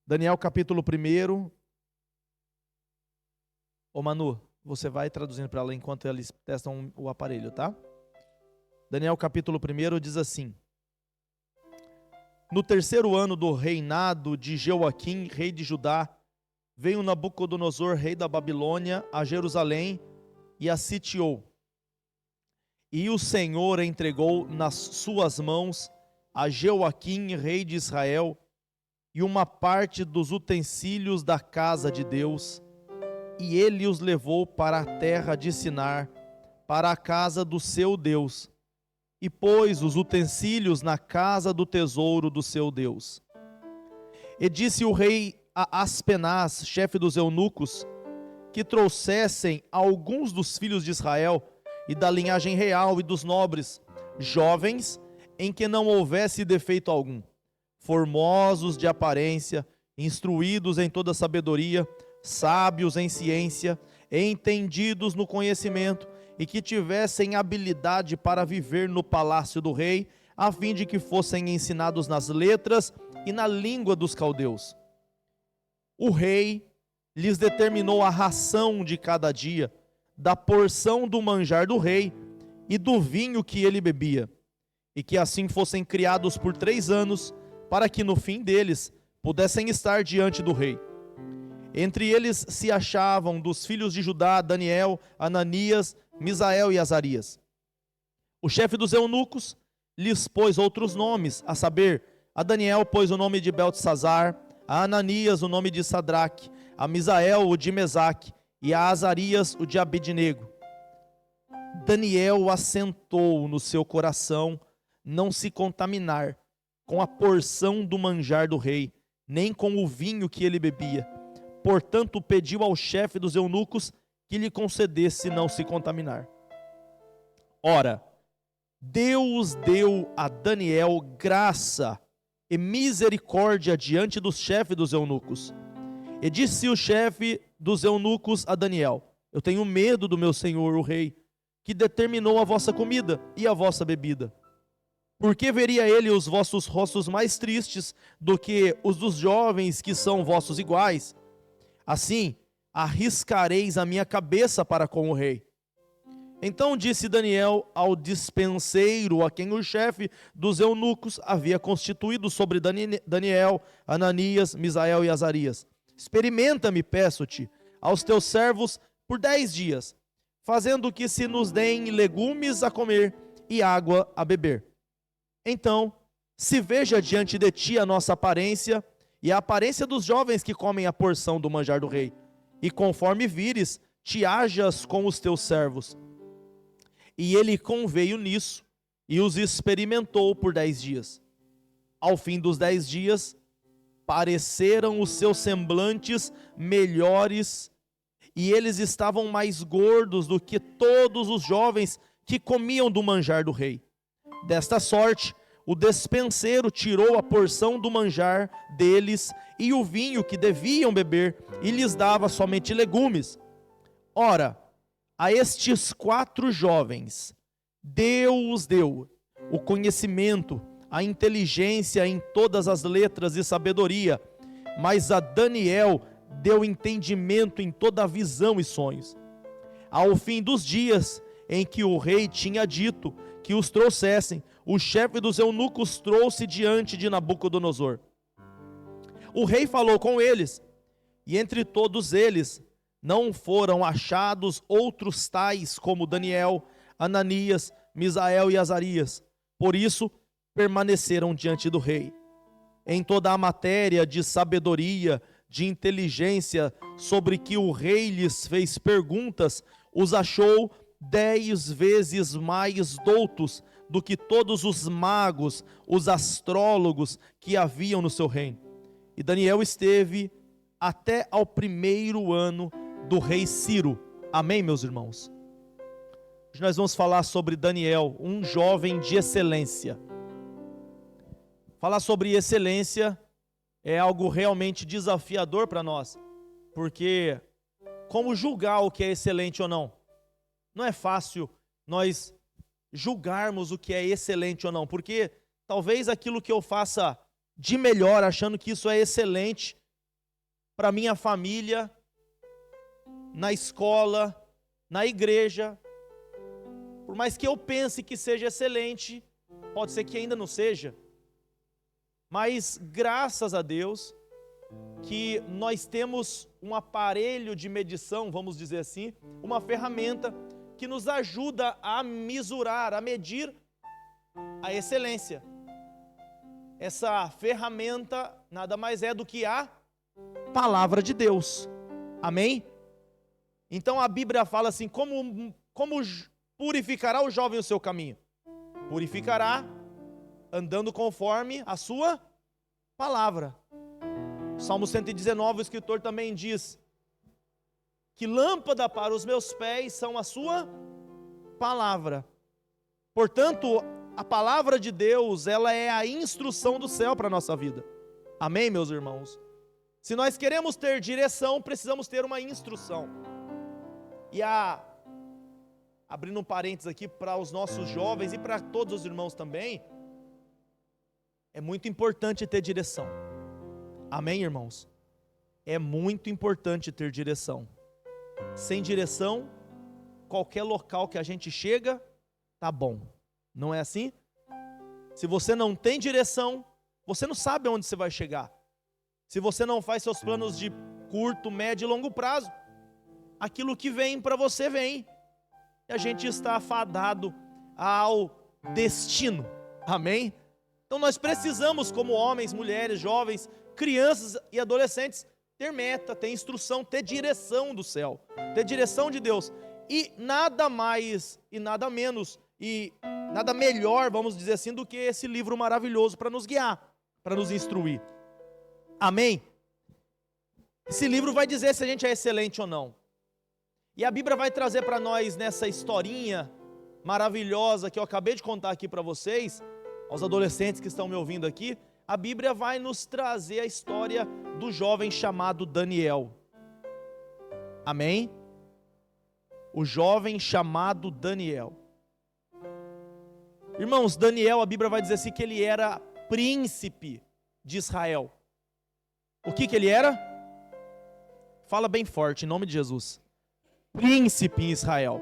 Daniel capítulo 1. Ô Manu, você vai traduzindo para ela enquanto eles testam o aparelho, tá? Daniel capítulo 1 diz assim: No terceiro ano do reinado de Jeoaquim, rei de Judá, veio Nabucodonosor, rei da Babilônia, a Jerusalém e a sitiou. E o Senhor entregou nas suas mãos a Jeoaquim, rei de Israel, e uma parte dos utensílios da casa de Deus, e ele os levou para a terra de Sinar, para a casa do seu Deus, e pôs os utensílios na casa do tesouro do seu Deus. E disse o rei a Aspenaz, chefe dos eunucos, que trouxessem alguns dos filhos de Israel e da linhagem real e dos nobres, jovens, em que não houvesse defeito algum, formosos de aparência, instruídos em toda sabedoria, sábios em ciência, entendidos no conhecimento, e que tivessem habilidade para viver no palácio do rei, a fim de que fossem ensinados nas letras e na língua dos caldeus. O rei lhes determinou a ração de cada dia, da porção do manjar do rei e do vinho que ele bebia, e que assim fossem criados por 3 anos, para que no fim deles pudessem estar diante do rei. Entre eles se achavam dos filhos de Judá Daniel, Ananias, Misael e Azarias. O chefe dos eunucos lhes pôs outros nomes, a saber, a Daniel pôs o nome de Beltesazar, a Ananias o nome de Sadraque, a Misael o de Mesaque e a Azarias o de Abednego. Daniel assentou no seu coração não se contaminar com a porção do manjar do rei, nem com o vinho que ele bebia. Portanto, pediu ao chefe dos eunucos que lhe concedesse não se contaminar. Ora, Deus deu a Daniel graça e misericórdia diante do chefe dos eunucos. E disse o chefe dos eunucos a Daniel: Eu tenho medo do meu senhor, o rei, que determinou a vossa comida e a vossa bebida. Porque veria ele os vossos rostos mais tristes do que os dos jovens que são vossos iguais? Assim, arriscareis a minha cabeça para com o rei. Então disse Daniel ao dispenseiro, a quem o chefe dos eunucos havia constituído sobre Daniel, Ananias, Misael e Azarias: Experimenta-me, peço-te, aos teus servos por 10 dias, fazendo que se nos deem legumes a comer e água a beber. Então, se veja diante de ti a nossa aparência e a aparência dos jovens que comem a porção do manjar do rei, e conforme vires, te hajas com os teus servos. E ele conveio nisso, e os experimentou por 10 dias. Ao fim dos 10 dias, pareceram os seus semblantes melhores, e eles estavam mais gordos do que todos os jovens que comiam do manjar do rei. Desta sorte, o despenseiro tirou a porção do manjar deles e o vinho que deviam beber, e lhes dava somente legumes. Ora, a estes 4 jovens, Deus deu o conhecimento, a inteligência em todas as letras e sabedoria, mas a Daniel deu entendimento em toda a visão e sonhos. Ao fim dos dias em que o rei tinha dito que os trouxessem, o chefe dos eunucos trouxe diante de Nabucodonosor. O rei falou com eles, e entre todos eles não foram achados outros tais como Daniel, Ananias, Misael e Azarias. Por isso, permaneceram diante do rei. Em toda a matéria de sabedoria, de inteligência, sobre que o rei lhes fez perguntas, os achou 10 vezes mais doutos do que todos os magos, os astrólogos que haviam no seu reino. E Daniel esteve até ao 1º ano do rei Ciro. Amém, meus irmãos? Hoje nós vamos falar sobre Daniel, um jovem de excelência. Falar sobre excelência é algo realmente desafiador para nós, porque como julgar o que é excelente ou não? Não é fácil nós julgarmos o que é excelente ou não, porque talvez aquilo que eu faça de melhor, achando que isso é excelente, para minha família, na escola, na igreja. Por mais que eu pense que seja excelente, pode ser que ainda não seja. Mas graças a Deus que nós temos um aparelho de medição, vamos dizer assim, uma ferramenta que nos ajuda a mesurar, a medir a excelência. Essa ferramenta nada mais é do que a palavra de Deus. Amém? Então a Bíblia fala assim, como purificará o jovem o seu caminho? Purificará andando conforme a sua palavra. Salmo 119, o escritor também diz que lâmpada para os meus pés são a sua palavra. Portanto, a palavra de Deus, ela é a instrução do céu para a nossa vida. Amém, meus irmãos? Se nós queremos ter direção, precisamos ter uma instrução. E abrindo um parênteses aqui para os nossos jovens e para todos os irmãos também, é muito importante ter direção. Amém, irmãos? É muito importante ter direção. Sem direção, qualquer local que a gente chega, tá bom. Não é assim? Se você não tem direção, você não sabe aonde você vai chegar. Se você não faz seus planos de curto, médio e longo prazo, aquilo que vem para você vem. E a gente está fadado ao destino. Amém? Então nós precisamos, como homens, mulheres, jovens, crianças e adolescentes, ter meta, ter instrução, ter direção do céu, ter direção de Deus. E nada mais e nada menos e nada melhor, vamos dizer assim, do que esse livro maravilhoso para nos guiar, para nos instruir. Amém? Esse livro vai dizer se a gente é excelente ou não. E a Bíblia vai trazer para nós nessa historinha maravilhosa que eu acabei de contar aqui para vocês, aos adolescentes que estão me ouvindo aqui, a Bíblia vai nos trazer a história do jovem chamado Daniel. Amém? O jovem chamado Daniel. Irmãos, Daniel, a Bíblia vai dizer assim que ele era príncipe de Israel. O que ele era? Fala bem forte, em nome de Jesus. Príncipe em Israel.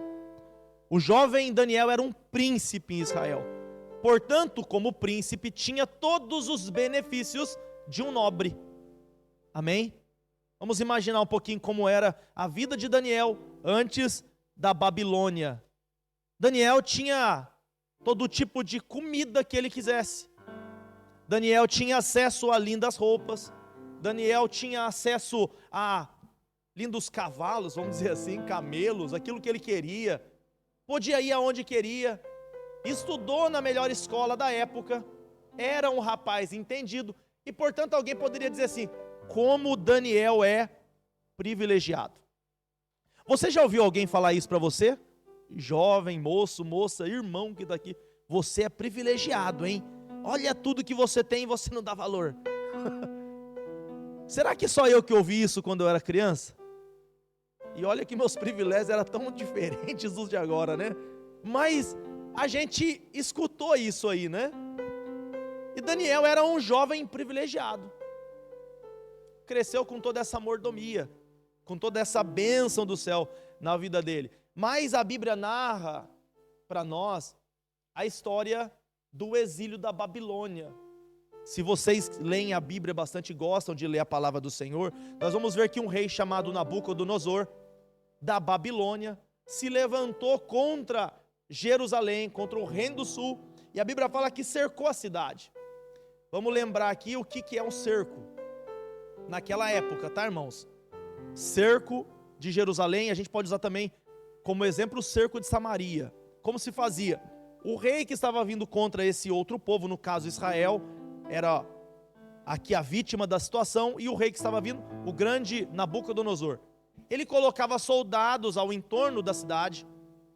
O jovem Daniel era um príncipe em Israel. Portanto, como príncipe, tinha todos os benefícios de um nobre. Amém? Vamos imaginar um pouquinho como era a vida de Daniel antes da Babilônia. Daniel tinha todo tipo de comida que ele quisesse. Daniel tinha acesso a lindas roupas. Daniel tinha acesso a lindos cavalos, vamos dizer assim, camelos, aquilo que ele queria. Podia ir aonde queria. Estudou na melhor escola da época, era um rapaz entendido, e portanto alguém poderia dizer assim, como Daniel é privilegiado. Você já ouviu alguém falar isso para você? Jovem, moço, moça, irmão que está aqui, você é privilegiado, hein? Olha tudo que você tem e você não dá valor. Será que só eu que ouvi isso quando eu era criança? E olha que meus privilégios eram tão diferentes dos de agora, né? Mas a gente escutou isso aí, né? E Daniel era um jovem privilegiado. Cresceu com toda essa mordomia, com toda essa bênção do céu na vida dele. Mas a Bíblia narra para nós a história do exílio da Babilônia. Se vocês leem a Bíblia bastante e gostam de ler a palavra do Senhor, nós vamos ver que um rei chamado Nabucodonosor, da Babilônia, se levantou contra Jerusalém, contra o reino do sul, e a Bíblia fala que cercou a cidade. Vamos lembrar aqui o que é um cerco naquela época, tá, irmãos? Cerco de Jerusalém, a gente pode usar também como exemplo o cerco de Samaria. Como se fazia? O rei que estava vindo contra esse outro povo, no caso Israel, era aqui a vítima da situação, e o rei que estava vindo, o grande Nabucodonosor, ele colocava soldados ao entorno da cidade.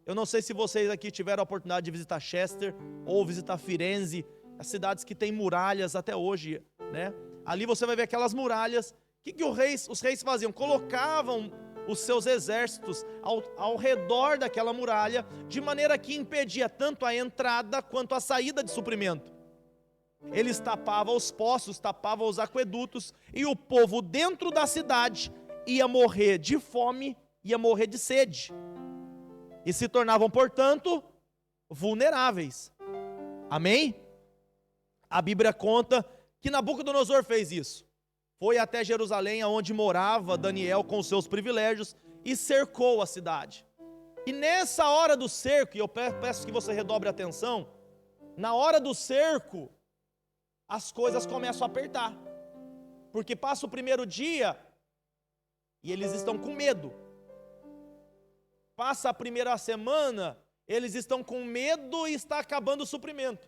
Eu não sei se vocês aqui tiveram a oportunidade de visitar Chester ou visitar Firenze, as cidades que têm muralhas até hoje, né? Ali você vai ver aquelas muralhas. O que os reis faziam? Colocavam os seus exércitos ao redor daquela muralha, de maneira que impedia tanto a entrada quanto a saída de suprimento. eles tapavam os poços, tapavam os aquedutos, e o povo dentro da cidade ia morrer de fome, ia morrer de sede, e se tornavam, portanto, vulneráveis. Amém? A Bíblia conta que Nabucodonosor fez isso. Foi até Jerusalém, onde morava Daniel com os seus privilégios, e cercou a cidade. E nessa hora do cerco, e eu peço que você redobre a atenção, na hora do cerco, as coisas começam a apertar, porque passa o primeiro dia, e eles estão com medo. Passa a primeira semana, eles estão com medo e está acabando o suprimento.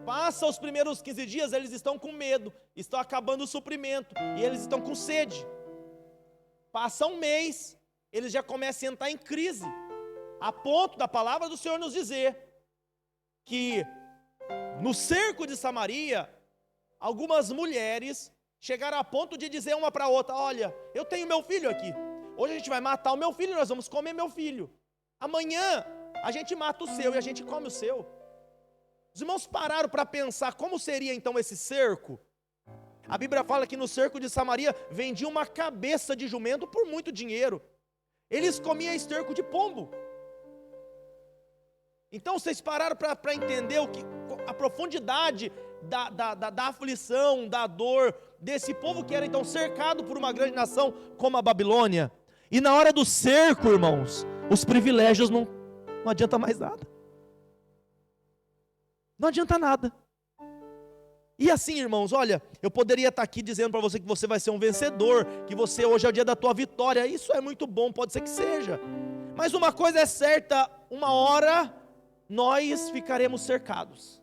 Passa os primeiros 15 dias, eles estão com medo, estão acabando o suprimento, e eles estão com sede. Passa um mês, eles já começam a entrar em crise, a ponto da palavra do Senhor nos dizer, que no cerco de Samaria, algumas mulheres chegaram a ponto de dizer uma para a outra: olha, eu tenho meu filho aqui, hoje a gente vai matar o meu filho, nós vamos comer meu filho, amanhã a gente mata o seu e a gente come o seu. Os irmãos pararam para pensar como seria então esse cerco? A Bíblia fala que no cerco de Samaria vendia uma cabeça de jumento por muito dinheiro. Eles comiam esterco de pombo. Então vocês pararam para entender a profundidade da aflição, da dor desse povo que era então cercado por uma grande nação como a Babilônia. E na hora do cerco, irmãos, os privilégios não adianta mais nada. Não adianta nada. E assim, irmãos, olha, eu poderia estar aqui dizendo para você que você vai ser um vencedor, que você hoje é o dia da tua vitória. Isso é muito bom, pode ser que seja. Mas uma coisa é certa, uma hora nós ficaremos cercados.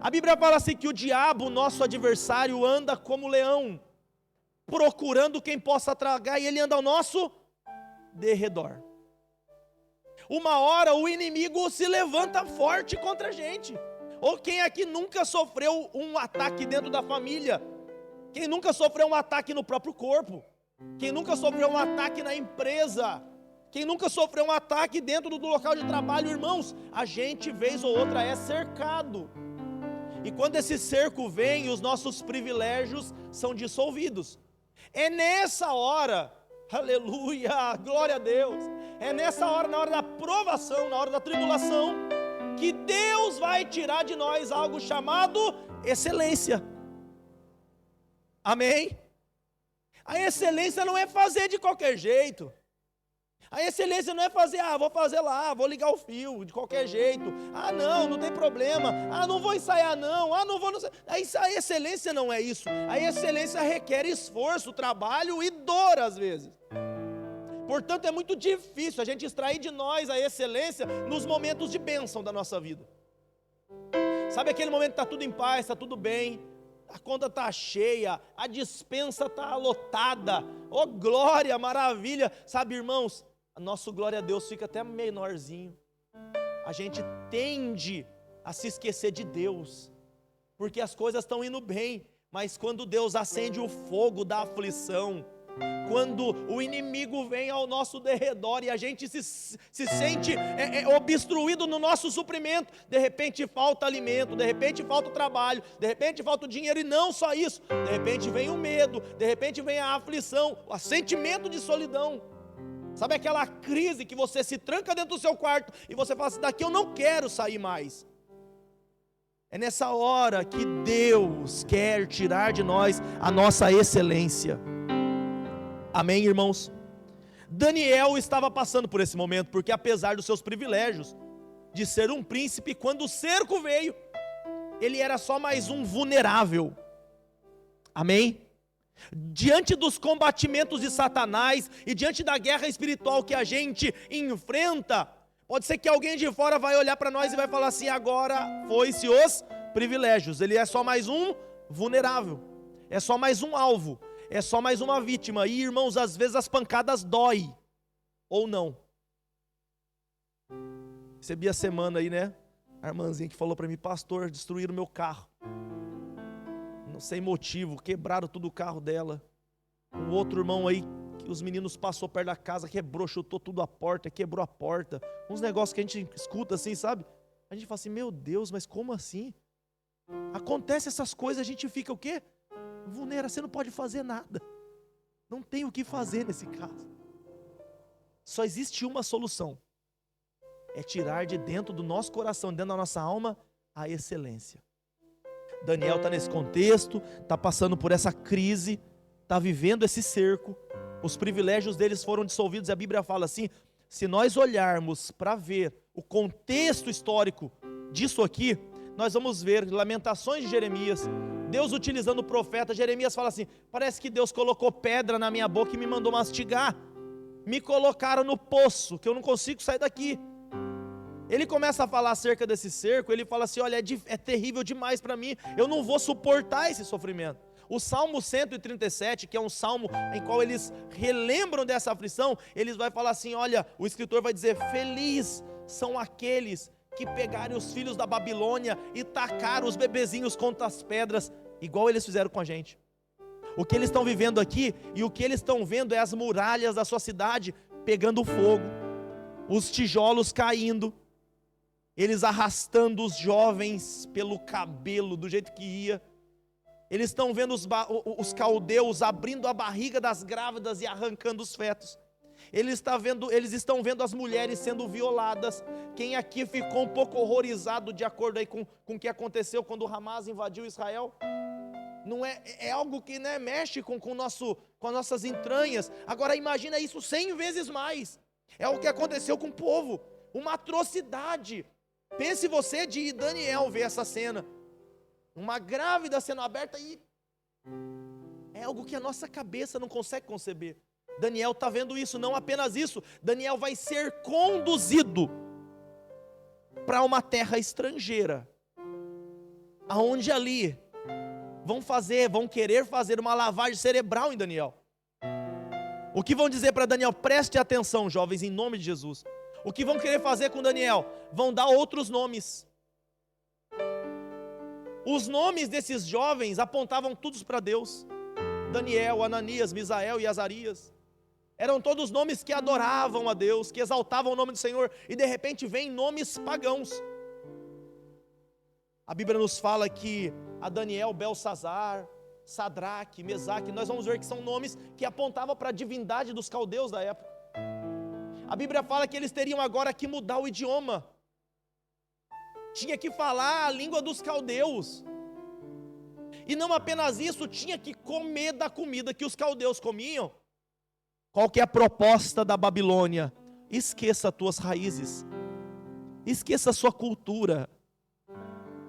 A Bíblia fala assim que o diabo, nosso adversário, anda como leão, procurando quem possa tragar, e ele anda ao nosso derredor. Uma hora o inimigo se levanta forte contra a gente. Ou quem aqui nunca sofreu um ataque dentro da família? Quem nunca sofreu um ataque no próprio corpo? Quem nunca sofreu um ataque na empresa? Quem nunca sofreu um ataque dentro do local de trabalho? Irmãos, a gente vez ou outra é cercado. E quando esse cerco vem, os nossos privilégios são dissolvidos. É nessa hora, aleluia, glória a Deus, é nessa hora, na hora da provação, na hora da tribulação, que Deus vai tirar de nós algo chamado excelência. Amém? A excelência não é fazer de qualquer jeito. A excelência não é fazer, vou fazer lá, vou ligar o fio de qualquer jeito. Não tem problema. Não vou ensaiar não. Não vou. A excelência não é isso. A excelência requer esforço, trabalho e dor às vezes. Portanto, é muito difícil a gente extrair de nós a excelência nos momentos de bênção da nossa vida. Sabe aquele momento que está tudo em paz, está tudo bem, a conta está cheia, a despensa está lotada, oh glória, maravilha. Sabe, irmãos, nosso glória a Deus fica até menorzinho. A gente tende a se esquecer de Deus, porque as coisas estão indo bem, mas quando Deus acende o fogo da aflição, quando o inimigo vem ao nosso derredor e a gente se sente obstruído no nosso suprimento, de repente falta alimento, de repente falta trabalho, de repente falta dinheiro, e não só isso, de repente vem o medo, de repente vem a aflição, o sentimento de solidão. Sabe aquela crise que você se tranca dentro do seu quarto e você fala assim: daqui eu não quero sair mais. É nessa hora que Deus quer tirar de nós a nossa excelência. Amém, irmãos? Daniel estava passando por esse momento, porque apesar dos seus privilégios, de ser um príncipe, quando o cerco veio, ele era só mais um vulnerável. Amém? Diante dos combatimentos de Satanás e diante da guerra espiritual que a gente enfrenta, pode ser que alguém de fora vai olhar para nós e vai falar assim: agora foi-se os privilégios. Ele é só mais um vulnerável, é só mais um alvo, é só mais uma vítima. E irmãos, às vezes as pancadas doem, ou não. Recebi a semana aí, né, a irmãzinha que falou para mim: pastor, destruíram o meu carro, não sem motivo, quebraram tudo o carro dela. Um outro irmão aí, que os meninos passou perto da casa, quebrou, chutou tudo a porta, quebrou a porta. Uns negócios que a gente escuta assim, sabe? a gente fala assim, meu Deus, mas como assim? Acontece essas coisas, a gente fica o quê? Vulnerável, você não pode fazer nada. Não tem o que fazer nesse caso. Só existe uma solução. É tirar de dentro do nosso coração, dentro da nossa alma, a excelência. Daniel está nesse contexto, está passando por essa crise, está vivendo esse cerco, os privilégios deles foram dissolvidos, e a Bíblia fala assim, se nós olharmos para ver o contexto histórico disso aqui, nós vamos ver Lamentações de Jeremias, Deus utilizando o profeta, Jeremias fala assim, parece que Deus colocou pedra na minha boca e me mandou mastigar, me colocaram no poço, que eu não consigo sair daqui. Ele começa a falar acerca desse cerco, ele fala assim, olha, é terrível demais para mim, eu não vou suportar esse sofrimento. O Salmo 137, que é um salmo em qual eles relembram dessa aflição, eles vão falar assim, olha, o escritor vai dizer, feliz são aqueles que pegaram os filhos da Babilônia e tacaram os bebezinhos contra as pedras, igual eles fizeram com a gente. O que eles estão vivendo aqui, e o que eles estão vendo é as muralhas da sua cidade pegando fogo, os tijolos caindo, eles arrastando os jovens pelo cabelo, do jeito que ia. Eles estão vendo os caldeus abrindo a barriga das grávidas e arrancando os fetos. Eles estão vendo as mulheres sendo violadas. Quem aqui ficou um pouco horrorizado de acordo aí com o que aconteceu quando o Hamas invadiu Israel? Não é algo que, né, mexe com as nossas entranhas. Agora imagina isso 100 vezes mais. É o que aconteceu com o povo, uma atrocidade. Pense você de Daniel ver essa cena, uma grávida sendo aberta, e é algo que a nossa cabeça não consegue conceber. Daniel está vendo isso, não apenas isso, Daniel vai ser conduzido para uma terra estrangeira, aonde ali vão querer fazer uma lavagem cerebral em Daniel. O que vão dizer para Daniel? Preste atenção, jovens, em nome de Jesus. O que vão querer fazer com Daniel? Vão dar outros nomes. Os nomes desses jovens apontavam todos para Deus. Daniel, Ananias, Misael e Azarias. Eram todos nomes que adoravam a Deus, que exaltavam o nome do Senhor. E de repente vêm nomes pagãos. A Bíblia nos fala que a Daniel, Belsazar, Sadraque, Mesaque, nós vamos ver que são nomes que apontavam para a divindade dos caldeus da época. A Bíblia fala que eles teriam agora que mudar o idioma. Tinha que falar a língua dos caldeus. E não apenas isso, tinha que comer da comida que os caldeus comiam. Qual que é a proposta da Babilônia? Esqueça as tuas raízes. Esqueça a sua cultura.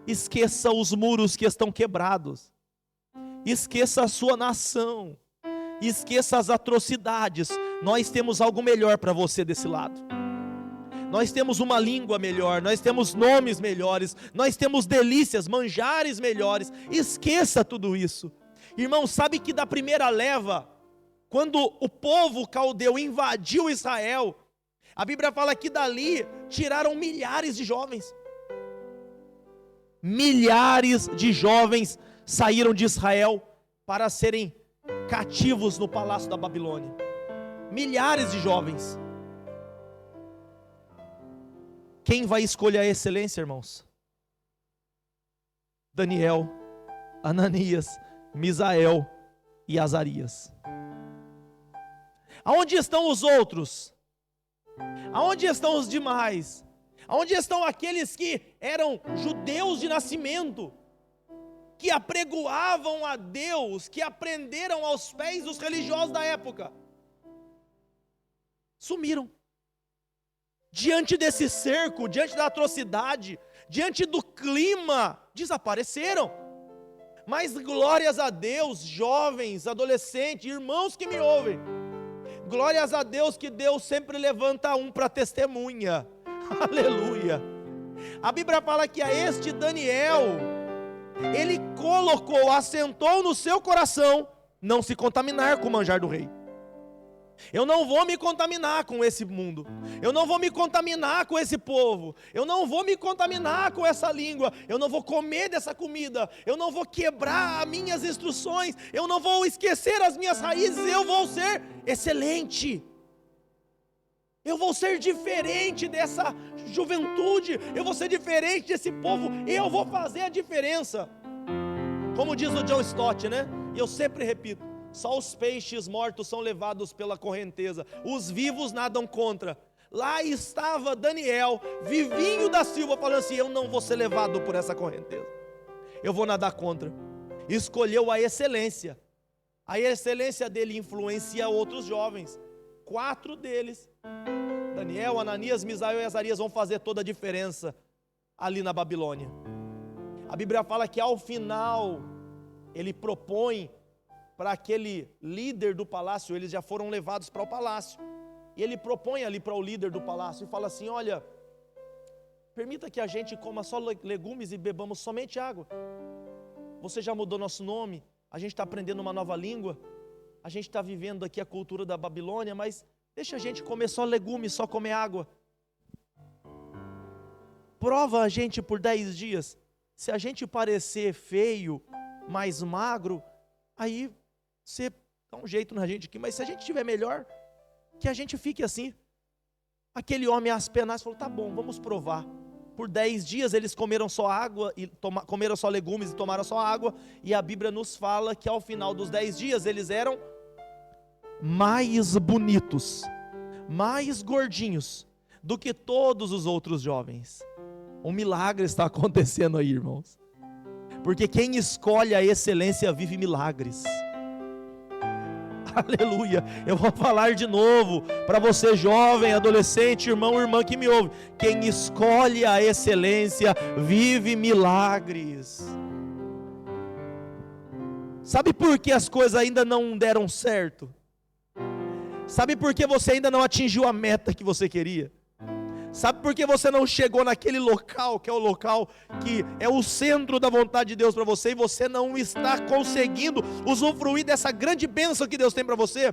Esqueça os muros que estão quebrados. Esqueça a sua nação. Esqueça as atrocidades. Nós temos algo melhor para você desse lado. Nós temos uma língua melhor, nós temos nomes melhores, nós temos delícias, manjares melhores. Esqueça tudo isso. Irmão, sabe que da primeira leva, quando o povo caldeu invadiu Israel, a Bíblia fala que dali tiraram milhares de jovens. Milhares de jovens saíram de Israel para serem cativos no palácio da Babilônia. Milhares de jovens. Quem vai escolher a excelência, irmãos? Daniel, Ananias, Misael e Azarias. Aonde estão os outros? Aonde estão os demais? Aonde estão aqueles que eram judeus de nascimento, que apregoavam a Deus, que aprenderam aos pés dos religiosos da época? Sumiram. Diante desse cerco, diante da atrocidade, diante do clima, desapareceram. Mas glórias a Deus, jovens, adolescentes, irmãos que me ouvem, glórias a Deus que Deus sempre levanta um para testemunha. Aleluia. A Bíblia fala que a este Daniel, ele assentou no seu coração, não se contaminar com o manjar do rei. Eu não vou me contaminar com esse mundo, eu não vou me contaminar com esse povo, eu não vou me contaminar com essa língua, eu não vou comer dessa comida, eu não vou quebrar as minhas instruções, eu não vou esquecer as minhas raízes, eu vou ser excelente. Eu vou ser diferente dessa juventude, eu vou ser diferente desse povo, eu vou fazer a diferença. Como diz o John Stott, né? E eu sempre repito: só os peixes mortos são levados pela correnteza, os vivos nadam contra. Lá estava Daniel, vivinho da Silva, falando assim: eu não vou ser levado por essa correnteza, eu vou nadar contra. Escolheu a excelência dele influencia outros jovens. 4 deles, Daniel, Ananias, Misael e Azarias, vão fazer toda a diferença ali na Babilônia. A Bíblia fala que ao final, ele propõe para aquele líder do palácio, eles já foram levados para o palácio, e ele propõe ali para o líder do palácio e fala assim: olha, permita que a gente coma só legumes e bebamos somente água. Você já mudou nosso nome, a gente está aprendendo uma nova língua, a gente está vivendo aqui a cultura da Babilônia, mas deixa a gente comer só legumes, só comer água. Prova a gente por 10 dias, se a gente parecer feio, mais magro, aí você dá um jeito na gente aqui, mas se a gente estiver melhor, que a gente fique assim. Aquele homem às penas falou: tá bom, vamos provar. Por 10 dias eles comeram só água, comeram só legumes e tomaram só água, e a Bíblia nos fala que ao final dos 10 dias eles eram mais bonitos, mais gordinhos do que todos os outros jovens. Um milagre está acontecendo aí, irmãos, porque quem escolhe a excelência vive milagres. Aleluia. Eu vou falar de novo para você, jovem, adolescente, irmão, irmã que me ouve: quem escolhe a excelência vive milagres. Sabe por que as coisas ainda não deram certo? Sabe por que você ainda não atingiu a meta que você queria? Sabe por que você não chegou naquele local, que é o local que é o centro da vontade de Deus para você, e você não está conseguindo usufruir dessa grande bênção que Deus tem para você?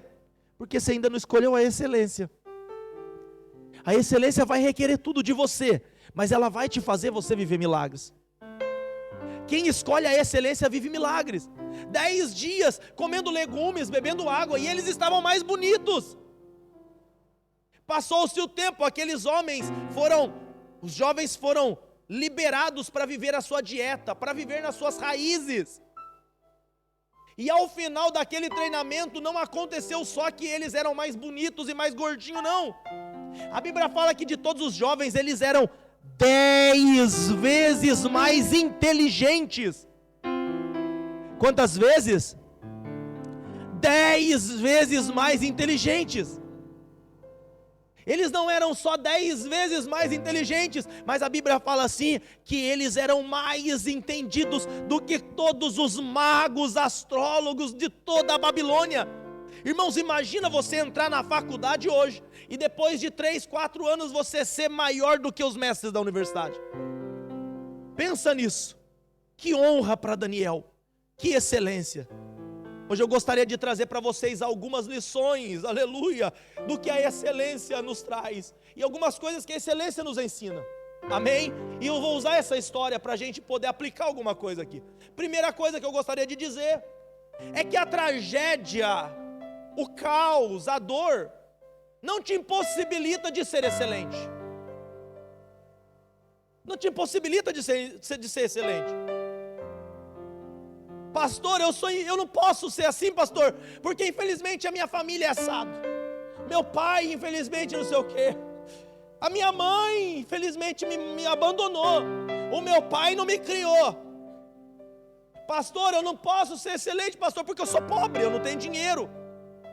Porque você ainda não escolheu a excelência. A excelência vai requerer tudo de você, mas ela vai te fazer você viver milagres. Quem escolhe a excelência vive milagres. 10 dias comendo legumes, bebendo água, e eles estavam mais bonitos. Passou-se o tempo, os jovens foram liberados para viver a sua dieta, para viver nas suas raízes. E ao final daquele treinamento não aconteceu só que eles eram mais bonitos e mais gordinhos, não. A Bíblia fala que de todos os jovens eles eram 10 vezes mais inteligentes. Quantas vezes? 10 vezes mais inteligentes. Eles não eram só 10 vezes mais inteligentes, mas a Bíblia fala assim, que eles eram mais entendidos do que todos os magos, astrólogos de toda a Babilônia. Irmãos, imagina você entrar na faculdade hoje, e depois de 3, 4 anos você ser maior do que os mestres da universidade. Pensa nisso. Que honra para Daniel, que excelência. Hoje eu gostaria de trazer para vocês algumas lições, aleluia, do que a excelência nos traz, e algumas coisas que a excelência nos ensina, amém? E eu vou usar essa história para a gente poder aplicar alguma coisa aqui. Primeira coisa que eu gostaria de dizer, é que a tragédia, o caos, a dor, não te impossibilita de ser excelente. Não te impossibilita de ser excelente. Pastor, eu não posso ser assim, pastor, porque infelizmente a minha família é assado. Meu pai, infelizmente, não sei o quê. A minha mãe, infelizmente, me abandonou. O meu pai não me criou. Pastor, eu não posso ser excelente, pastor, porque eu sou pobre, eu não tenho dinheiro.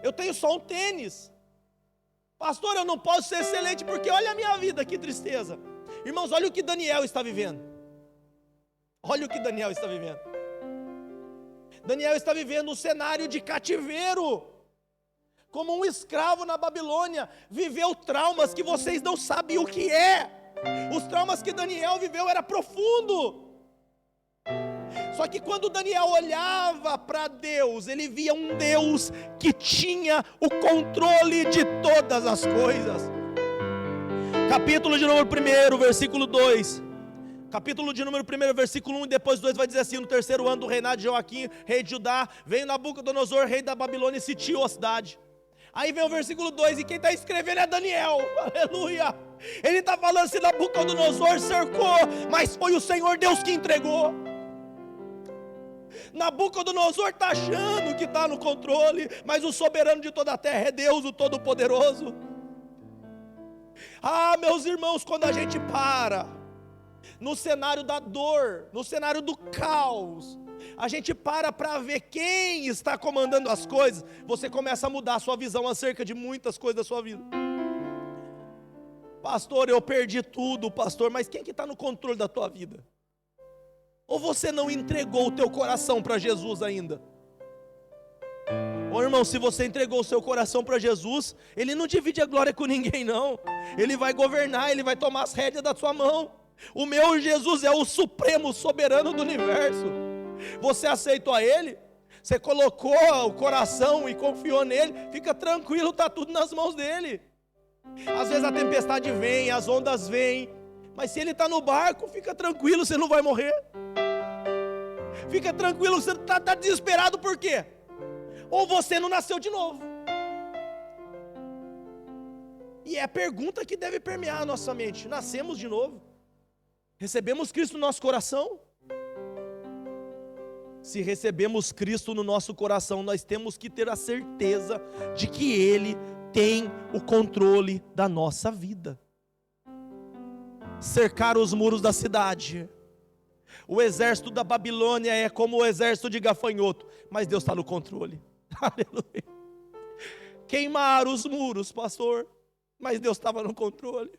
Eu tenho só um tênis. Pastor, eu não posso ser excelente porque olha a minha vida, que tristeza. Irmãos, olha o que Daniel está vivendo. Olha o que Daniel está vivendo. Daniel está vivendo um cenário de cativeiro. Como um escravo na Babilônia. Viveu traumas que vocês não sabem o que é. Os traumas que Daniel viveu era profundo. Só que quando Daniel olhava para Deus, ele via um Deus que tinha o controle de todas as coisas. Capítulo de número 1, versículo 2. Capítulo de número 1, versículo 1 e depois 2 vai dizer assim: no terceiro ano do reinado de Joaquim, rei de Judá, veio Nabucodonosor, rei da Babilônia, e sitiou a cidade. Aí vem o versículo 2, e quem está escrevendo é Daniel, aleluia. Ele está falando assim: Nabucodonosor cercou, mas foi o Senhor Deus que entregou. Nabucodonosor está achando que está no controle, mas o soberano de toda a terra é Deus, o Todo-Poderoso. Ah, meus irmãos, quando a gente para no cenário da dor, no cenário do caos, a gente para ver quem está comandando as coisas, você começa a mudar a sua visão acerca de muitas coisas da sua vida. Pastor, eu perdi tudo, pastor, mas quem que está no controle da tua vida? Ou você não entregou o teu coração para Jesus ainda? Ô irmão, se você entregou o seu coração para Jesus, Ele não divide a glória com ninguém não. Ele vai governar, Ele vai tomar as rédeas da sua mão. O meu Jesus é o supremo soberano do universo. Você aceitou a Ele? Você colocou o coração e confiou nele? Fica tranquilo, está tudo nas mãos dEle. Às vezes a tempestade vem, as ondas vêm, mas se Ele está no barco, fica tranquilo, você não vai morrer. Fica tranquilo, você está desesperado por quê? Ou você não nasceu de novo. E é a pergunta que deve permear a nossa mente: nascemos de novo? Recebemos Cristo no nosso coração? Se recebemos Cristo no nosso coração, nós temos que ter a certeza de que Ele tem o controle da nossa vida. Cercar os muros da cidade. O exército da Babilônia é como o exército de gafanhoto, mas Deus está no controle. Aleluia. Queimar os muros, pastor, mas Deus estava no controle.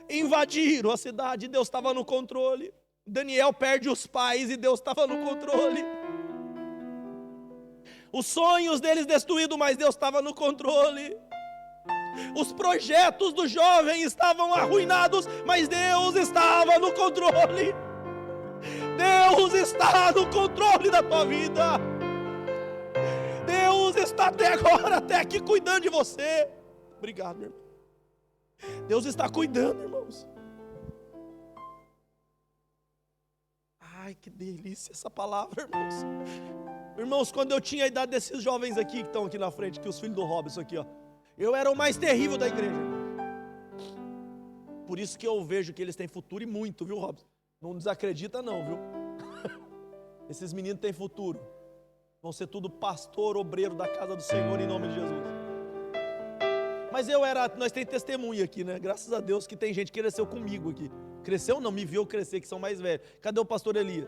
Invadiram a cidade, Deus estava no controle. Daniel perde os pais e Deus estava no controle. Os sonhos deles destruídos, mas Deus estava no controle. Os projetos do jovem estavam arruinados, mas Deus estava no controle. Deus está no controle da tua vida. Deus está até agora, até aqui, cuidando de você. Obrigado, meu irmão. Deus está cuidando, irmãos. Ai, que delícia essa palavra, irmãos. Irmãos, quando eu tinha a idade desses jovens aqui, que estão aqui na frente, que os filhos do Robson aqui, ó, eu era o mais terrível da igreja. Por isso que eu vejo que eles têm futuro, e muito, viu, Robson? Não desacredita não, viu? Esses meninos têm futuro. Vão ser tudo pastor, obreiro da casa do Senhor, em nome de Jesus. Mas nós temos testemunha aqui, né? Graças a Deus que tem gente que cresceu comigo aqui. Cresceu não, me viu crescer, que são mais velhos. Cadê o pastor Elias?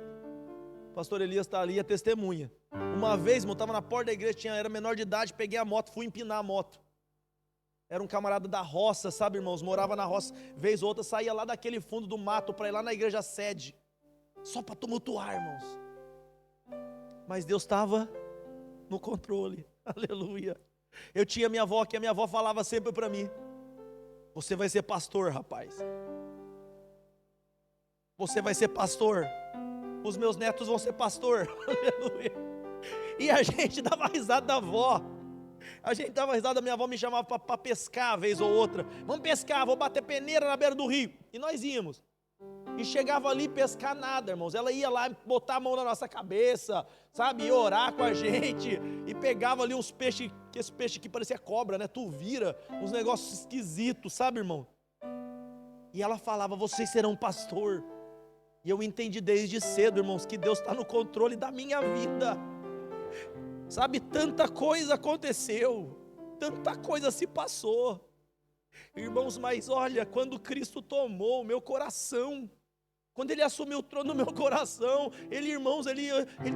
O pastor Elias está ali, é testemunha. Uma vez, eu estava na porta da igreja, era menor de idade, peguei a moto, fui empinar a moto. Era um camarada da roça, sabe, irmãos? Morava na roça, vez ou outra, saía lá daquele fundo do mato para ir lá na igreja sede. Só para tumultuar, irmãos. Mas Deus estava no controle. Aleluia. Eu tinha minha avó, que a minha avó falava sempre para mim: você vai ser pastor, rapaz. Você vai ser pastor. Os meus netos vão ser pastor. Aleluia. E a gente dava risada da avó. A gente dava risada, minha avó me chamava para pescar, vez ou outra. Vamos pescar, vou bater peneira na beira do rio. E nós íamos. E chegava ali pescar nada, irmãos. Ela ia lá botar a mão na nossa cabeça, sabe, e orar com a gente. E pegava ali uns peixes, que esse peixe aqui parecia cobra, né? Tu vira, uns negócios esquisitos, sabe, irmão? E ela falava: vocês serão pastor. E eu entendi desde cedo, irmãos, que Deus está no controle da minha vida. Sabe, tanta coisa aconteceu, tanta coisa se passou. Irmãos, mas olha, quando Cristo tomou o meu coração, quando Ele assumiu o trono no meu coração, Ele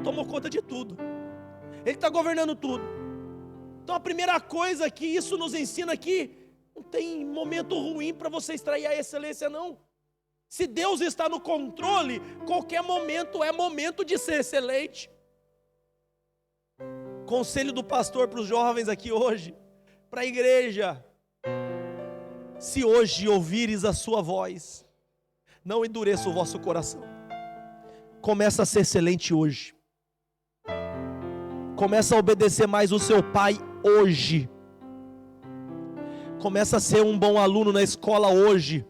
tomou conta de tudo. Ele está governando tudo. Então a primeira coisa que isso nos ensina aqui, não tem momento ruim para você extrair a excelência, não. Se Deus está no controle, qualquer momento é momento de ser excelente. Conselho do pastor para os jovens aqui hoje, para a igreja: se hoje ouvires a sua voz, não endureça o vosso coração. Começa a ser excelente hoje. Começa a obedecer mais o seu pai hoje. hoje. Começa a ser um bom aluno na escola hoje.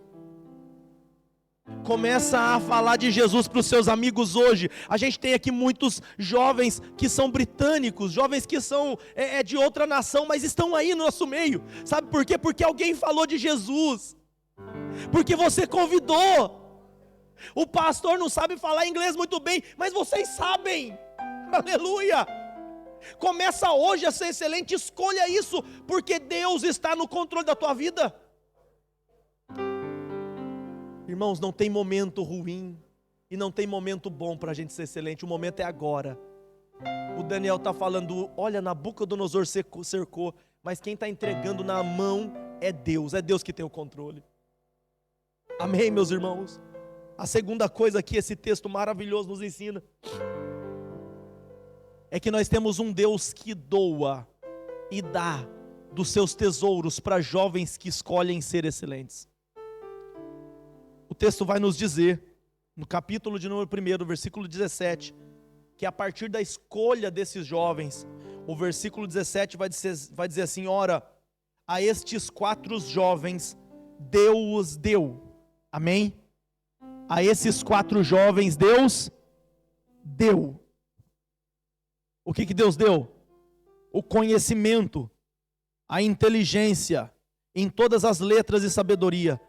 Começa a falar de Jesus para os seus amigos hoje. A gente tem aqui muitos jovens que são britânicos, jovens que são de outra nação, mas estão aí no nosso meio. Sabe por quê? Porque alguém falou de Jesus. Porque você convidou. O pastor não sabe falar inglês muito bem, mas vocês sabem. Aleluia. Começa hoje a ser excelente, escolha isso, porque Deus está no controle da tua vida. Irmãos, não tem momento ruim e não tem momento bom para a gente ser excelente, o momento é agora. O Daniel está falando, olha, Nabucodonosor cercou, mas quem está entregando na mão é Deus que tem o controle. Amém, meus irmãos? A segunda coisa que esse texto maravilhoso nos ensina é que nós temos um Deus que doa e dá dos seus tesouros para jovens que escolhem ser excelentes. O texto vai nos dizer, no capítulo de número 1, versículo 17, que a partir da escolha desses jovens, o versículo 17 vai dizer assim, ora, a estes 4 jovens Deus deu, amém? A esses 4 jovens Deus deu. O que Deus deu? O conhecimento, a inteligência, em todas as letras e sabedoria,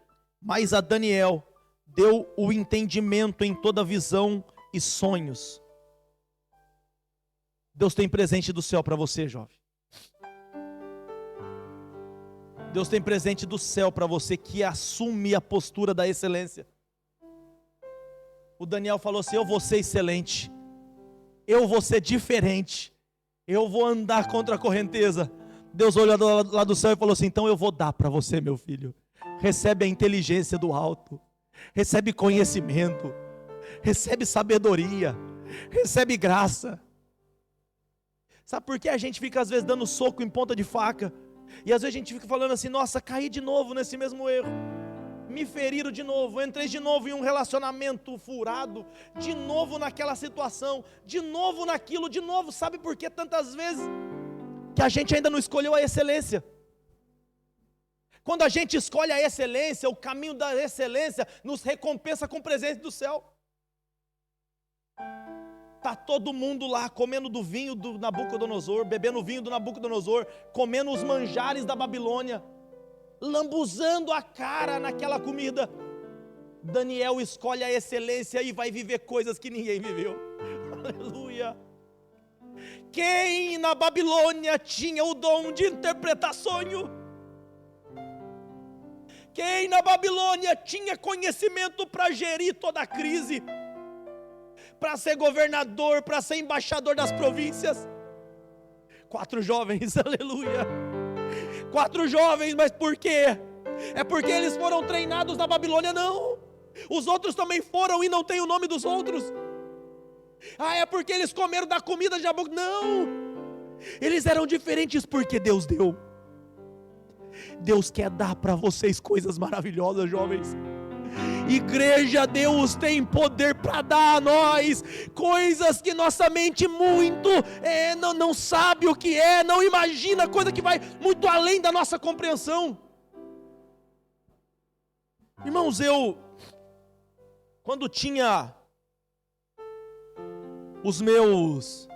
mas a Daniel deu o entendimento em toda visão e sonhos. Deus tem presente do céu para você, jovem. Deus tem presente do céu para você que assume a postura da excelência. O Daniel falou assim, eu vou ser excelente, eu vou ser diferente, eu vou andar contra a correnteza. Deus olhou lá do céu e falou assim, então eu vou dar para você, meu filho. Recebe a inteligência do alto, recebe conhecimento, recebe sabedoria, recebe graça. Sabe por que a gente fica às vezes dando soco em ponta de faca? E às vezes a gente fica falando assim, nossa, caí de novo nesse mesmo erro. Me feriram de novo, entrei de novo em um relacionamento furado, de novo naquela situação, de novo naquilo, de novo. Sabe por que tantas vezes? Que a gente ainda não escolheu a excelência. Quando a gente escolhe a excelência, o caminho da excelência nos recompensa com o presente do céu. Está todo mundo lá comendo do vinho do Nabucodonosor, bebendo o vinho do Nabucodonosor, comendo os manjares da Babilônia, lambuzando a cara naquela comida. Daniel escolhe a excelência e vai viver coisas que ninguém viveu. Aleluia. Quem na Babilônia tinha o dom de interpretar sonho? Quem na Babilônia tinha conhecimento para gerir toda a crise? Para ser governador, para ser embaixador das províncias? 4 jovens, aleluia. 4 jovens, mas por quê? É porque eles foram treinados na Babilônia? Não. Os outros também foram e não tem o nome dos outros. Ah, é porque eles comeram da comida de Nabucodonosor? Não. Eles eram diferentes porque Deus deu. Deus quer dar para vocês coisas maravilhosas, jovens. Igreja, Deus tem poder para dar a nós coisas que nossa mente não sabe o que é, não imagina, coisa que vai muito além da nossa compreensão. Irmãos, quando tinha os meus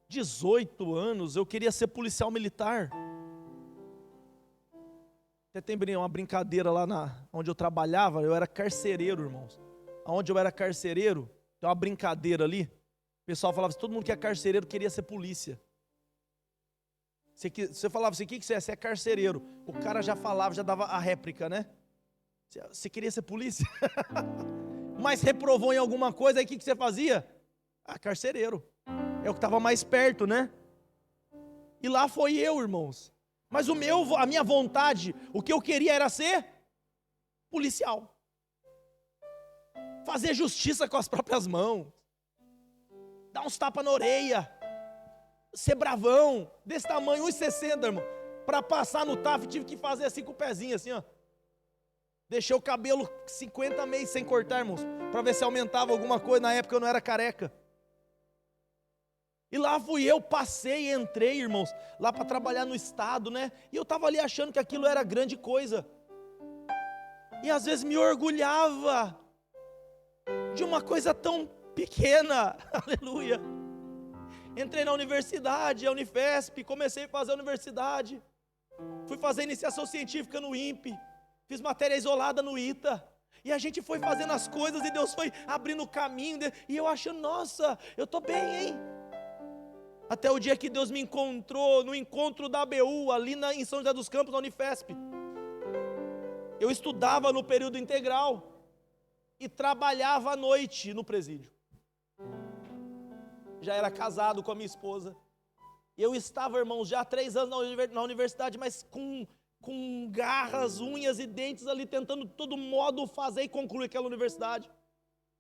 18 anos, eu queria ser policial militar. Até tem uma brincadeira lá onde eu trabalhava, eu era carcereiro, irmãos. Onde eu era carcereiro, tem uma brincadeira ali. O pessoal falava assim, todo mundo que é carcereiro queria ser polícia. Você falava assim, o que você é? Você é carcereiro. O cara já falava, já dava a réplica, né? Você queria ser polícia? Mas reprovou em alguma coisa, aí o que você fazia? Ah, carcereiro. É o que estava mais perto, né? E lá foi eu, irmãos. Mas a minha vontade, o que eu queria era ser policial. Fazer justiça com as próprias mãos. Dar uns tapas na orelha. Ser bravão, desse tamanho, 1,60, irmão. Para passar no TAF, tive que fazer assim com o pezinho, assim, ó. Deixei o cabelo 50 meses sem cortar, irmãos. Para ver se aumentava alguma coisa, na época eu não era careca. E lá fui eu, passei, entrei, irmãos, lá para trabalhar no estado, né? E eu estava ali achando que aquilo era grande coisa. E às vezes me orgulhava de uma coisa tão pequena, aleluia. Entrei na universidade, a Unifesp, comecei a fazer a universidade, fui fazer iniciação científica no INPE, fiz matéria isolada no ITA, e a gente foi fazendo as coisas, e Deus foi abrindo o caminho, e eu achando, nossa, eu estou bem, hein? Até o dia que Deus me encontrou, no encontro da ABU, ali em São José dos Campos, na Unifesp. Eu estudava no período integral, e trabalhava à noite no presídio. Já era casado com a minha esposa. Eu estava, irmãos, já há 3 anos na universidade, mas com garras, unhas e dentes ali, tentando de todo modo fazer e concluir aquela universidade.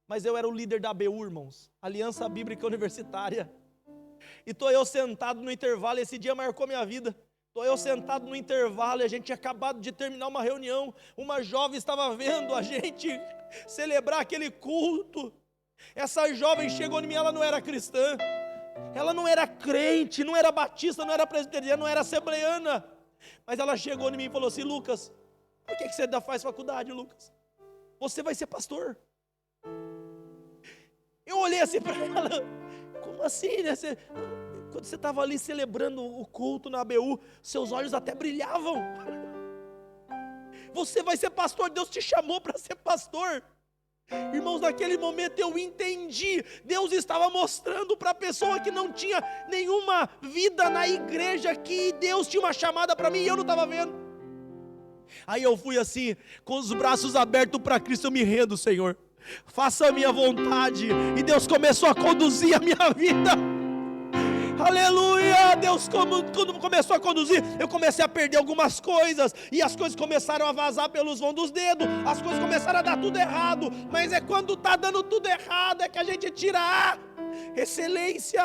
Mas eu era o líder da ABU, irmãos, Aliança Bíblica Universitária. E estou eu sentado no intervalo, esse dia marcou minha vida. Estou eu sentado no intervalo, e a gente tinha acabado de terminar uma reunião. Uma jovem estava vendo a gente celebrar aquele culto. Essa jovem chegou em mim, ela não era cristã, ela não era crente, não era batista, não era presbiteriana, não era assembleiana, mas ela chegou em mim e falou assim: Lucas, por que você ainda faz faculdade, Lucas? Você vai ser pastor. Eu olhei assim para ela, como assim, né? Quando você estava ali celebrando o culto na ABU, seus olhos até brilhavam. Você vai ser pastor, Deus te chamou para ser pastor. Irmãos, naquele momento eu entendi, Deus estava mostrando para a pessoa que não tinha nenhuma vida na igreja, que Deus tinha uma chamada para mim e eu não estava vendo. Aí eu fui assim, com os braços abertos para Cristo, eu me rendo, Senhor, faça a minha vontade, e Deus começou a conduzir a minha vida. Aleluia, Deus quando começou a conduzir, eu comecei a perder algumas coisas, e as coisas começaram a vazar pelos vãos dos dedos, as coisas começaram a dar tudo errado, mas é quando está dando tudo errado, é que a gente tira a excelência.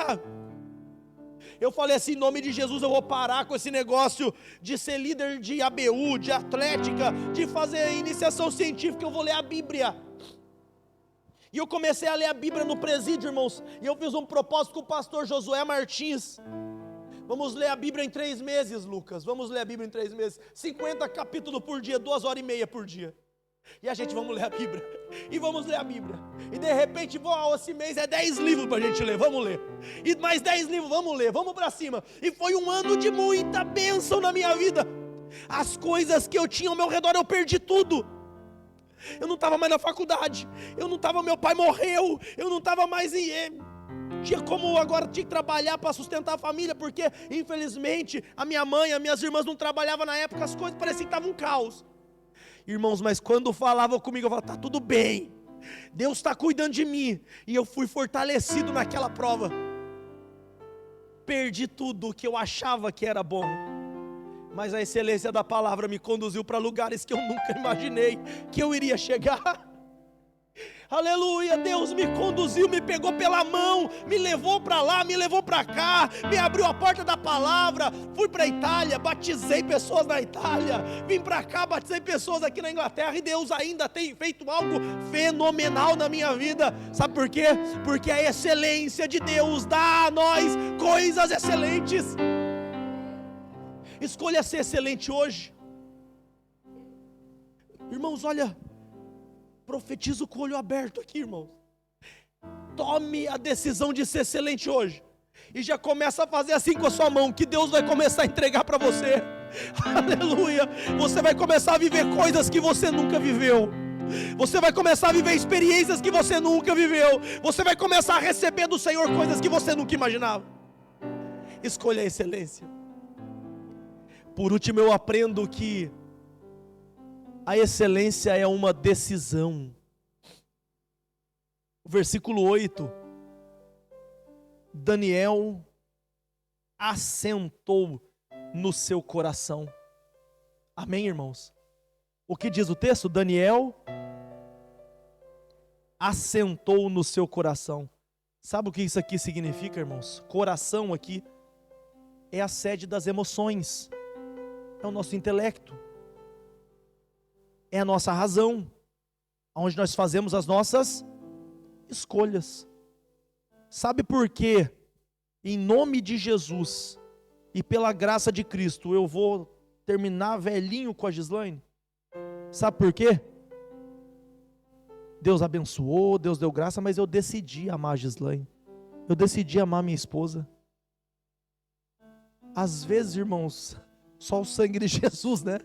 Eu falei assim, em nome de Jesus, eu vou parar com esse negócio de ser líder de ABU, de atlética, de fazer iniciação científica, eu vou ler a Bíblia. E eu comecei a ler a Bíblia no presídio, irmãos, e eu fiz um propósito com o pastor Josué Martins. Vamos ler a Bíblia em 3 meses, Lucas, vamos ler a Bíblia em 3 meses, 50 capítulos por dia, 2h30 por dia. E a gente vamos ler a Bíblia, e vamos ler a Bíblia, e de repente, esse mês é 10 livros para a gente ler, vamos ler, e mais 10 livros, vamos ler, vamos para cima. E foi um ano de muita bênção na minha vida. As coisas que eu tinha ao meu redor, eu perdi tudo. Eu não estava mais na faculdade, eu não estava, meu pai morreu, eu não estava mais tinha que trabalhar para sustentar a família, porque infelizmente a minha mãe, as minhas irmãs não trabalhavam na época, as coisas pareciam que estavam um caos. Irmãos, mas quando falavam comigo, eu falava, está tudo bem, Deus está cuidando de mim, e eu fui fortalecido naquela prova. Perdi tudo que eu achava que era bom, mas a excelência da palavra me conduziu para lugares que eu nunca imaginei que eu iria chegar. Aleluia, Deus me conduziu, me pegou pela mão, me levou para lá, me levou para cá, me abriu a porta da palavra. Fui para a Itália, batizei pessoas na Itália, vim para cá, batizei pessoas aqui na Inglaterra, e Deus ainda tem feito algo fenomenal na minha vida. Sabe por quê? Porque a excelência de Deus dá a nós coisas excelentes. Escolha ser excelente hoje. Irmãos, olha, profetizo com o olho aberto aqui, irmãos. Tome a decisão de ser excelente hoje, e já começa a fazer assim com a sua mão, que Deus vai começar a entregar para você. Aleluia, você vai começar a viver coisas que você nunca viveu. Você vai começar a viver experiências que você nunca viveu. Você vai começar a receber do Senhor coisas que você nunca imaginava. Escolha a excelência. Por último, eu aprendo que a excelência é uma decisão. O versículo 8, Daniel assentou no seu coração. Amém, irmãos? O que diz o texto? Daniel assentou no seu coração. Sabe o que isso aqui significa, irmãos? Coração aqui é a sede das emoções, é o nosso intelecto, é a nossa razão, onde nós fazemos as nossas escolhas. Sabe por quê? Em nome de Jesus e pela graça de Cristo, eu vou terminar velhinho com a Gislaine. Sabe por quê? Deus abençoou, Deus deu graça, mas eu decidi amar a Gislaine. Eu decidi amar minha esposa. Às vezes, irmãos, só o sangue de Jesus, né?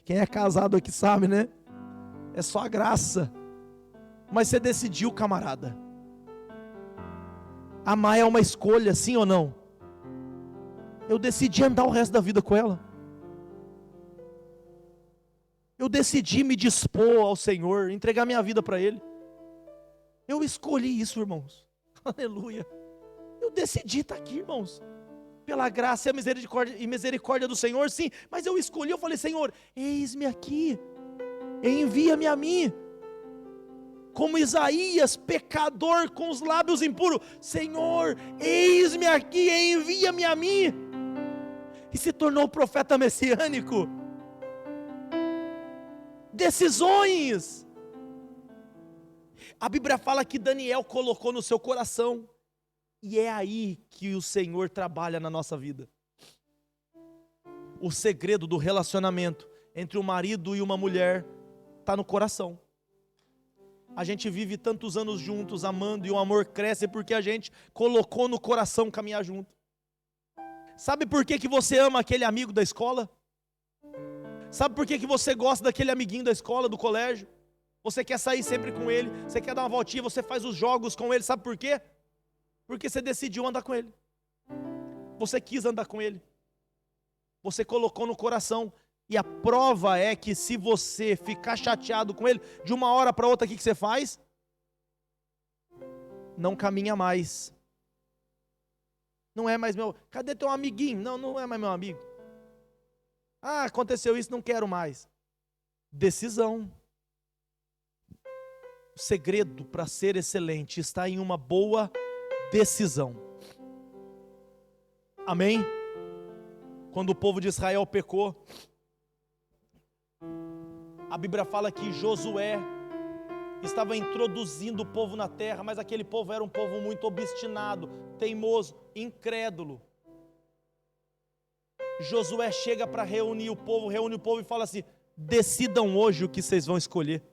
Quem é casado aqui sabe, né? É só a graça. Mas você decidiu, camarada. Amar é uma escolha, sim ou não? Eu decidi andar o resto da vida com ela. Eu decidi me dispor ao Senhor, entregar minha vida para Ele. Eu escolhi isso, irmãos. Aleluia. Eu decidi estar aqui, irmãos. Pela graça e misericórdia do Senhor, sim. Mas eu escolhi, eu falei, Senhor, eis-me aqui. Envia-me a mim. Como Isaías, pecador com os lábios impuros. Senhor, eis-me aqui, envia-me a mim. E se tornou profeta messiânico. Decisões. A Bíblia fala que Daniel colocou no seu coração. E é aí que o Senhor trabalha na nossa vida. O segredo do relacionamento entre um marido e uma mulher está no coração. A gente vive tantos anos juntos, amando, e o amor cresce porque a gente colocou no coração caminhar junto. Sabe por que você ama aquele amigo da escola? Sabe por que você gosta daquele amiguinho da escola, do colégio? Você quer sair sempre com ele, você quer dar uma voltinha, você faz os jogos com ele, sabe por quê? Porque você decidiu andar com ele. Você quis andar com ele. Você colocou no coração. E a prova é que se você ficar chateado com ele, de uma hora para outra, o que você faz? Não caminha mais. Não é mais meu... Cadê teu amiguinho? Não, não é mais meu amigo. Ah, aconteceu isso, não quero mais. Decisão. O segredo para ser excelente está em uma boa decisão. Amém? Quando o povo de Israel pecou, a Bíblia fala que Josué estava introduzindo o povo na terra, mas aquele povo era um povo muito obstinado, teimoso, incrédulo. Josué chega para reúne o povo e fala assim: decidam hoje o que vocês vão escolher.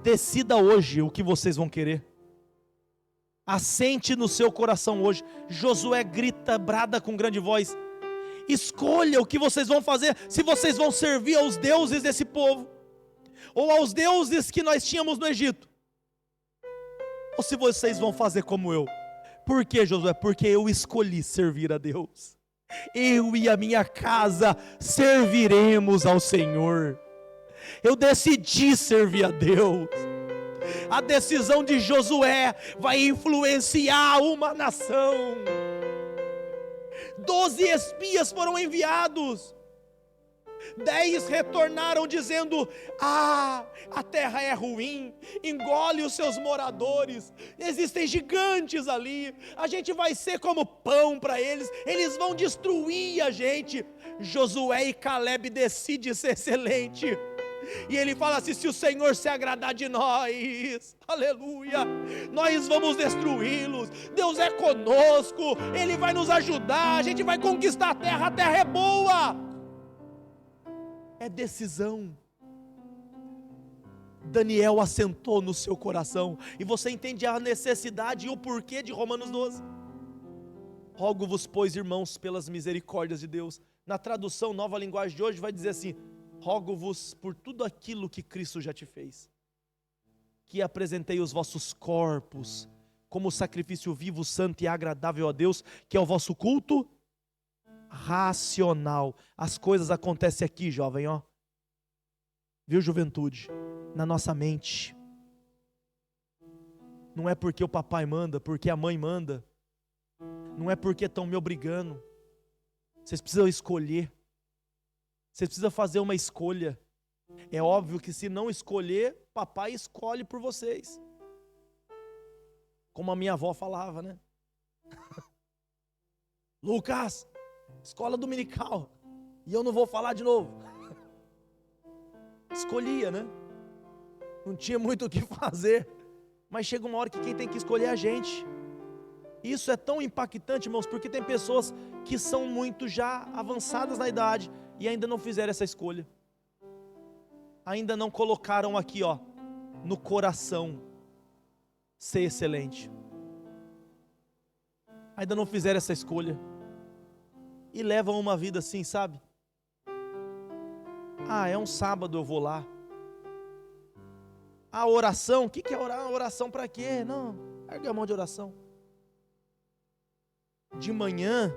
Decida hoje o que vocês vão querer. Assente no seu coração hoje. Josué grita, brada com grande voz: escolha o que vocês vão fazer, se vocês vão servir aos deuses desse povo, ou aos deuses que nós tínhamos no Egito, ou se vocês vão fazer como eu. Por que, Josué? Porque eu escolhi servir a Deus. Eu e a minha casa serviremos ao Senhor. Eu decidi servir a Deus. A decisão de Josué vai influenciar uma nação. 12 espias foram enviados. 10 retornaram dizendo: a terra é ruim, engole os seus moradores, existem gigantes ali, a gente vai ser como pão para eles, eles vão destruir a gente. Josué e Caleb decidem ser excelente. E ele fala assim: se o Senhor se agradar de nós, aleluia, nós vamos destruí-los. Deus é conosco, Ele vai nos ajudar, a gente vai conquistar a terra é boa. É decisão. Daniel assentou no seu coração. E você entende a necessidade e o porquê de Romanos 12. Rogo-vos, pois, irmãos, pelas misericórdias de Deus. Na tradução Nova Linguagem de hoje vai dizer assim: rogo-vos por tudo aquilo que Cristo já te fez, que apresentei os vossos corpos como sacrifício vivo, santo e agradável a Deus, que é o vosso culto racional. As coisas acontecem aqui, jovem, ó. Viu, juventude? Na nossa mente. Não é porque o papai manda, porque a mãe manda. Não é porque estão me obrigando. Vocês precisam escolher. Vocês precisam fazer uma escolha. É óbvio que se não escolher, papai escolhe por vocês. Como a minha avó falava, né? Lucas, escola dominical. E eu não vou falar de novo. Escolhia, né? Não tinha muito o que fazer. Mas chega uma hora que quem tem que escolher é a gente. Isso é tão impactante, irmãos, porque tem pessoas que são muito já avançadas na idade e ainda não fizeram essa escolha. ainda não colocaram aqui, ó, no coração, ser excelente. Ainda não fizeram essa escolha. E levam uma vida assim, sabe? Ah, é um sábado, eu vou lá. A oração, o que é orar? Oração para quê? Não, larga a mão de oração. De manhã,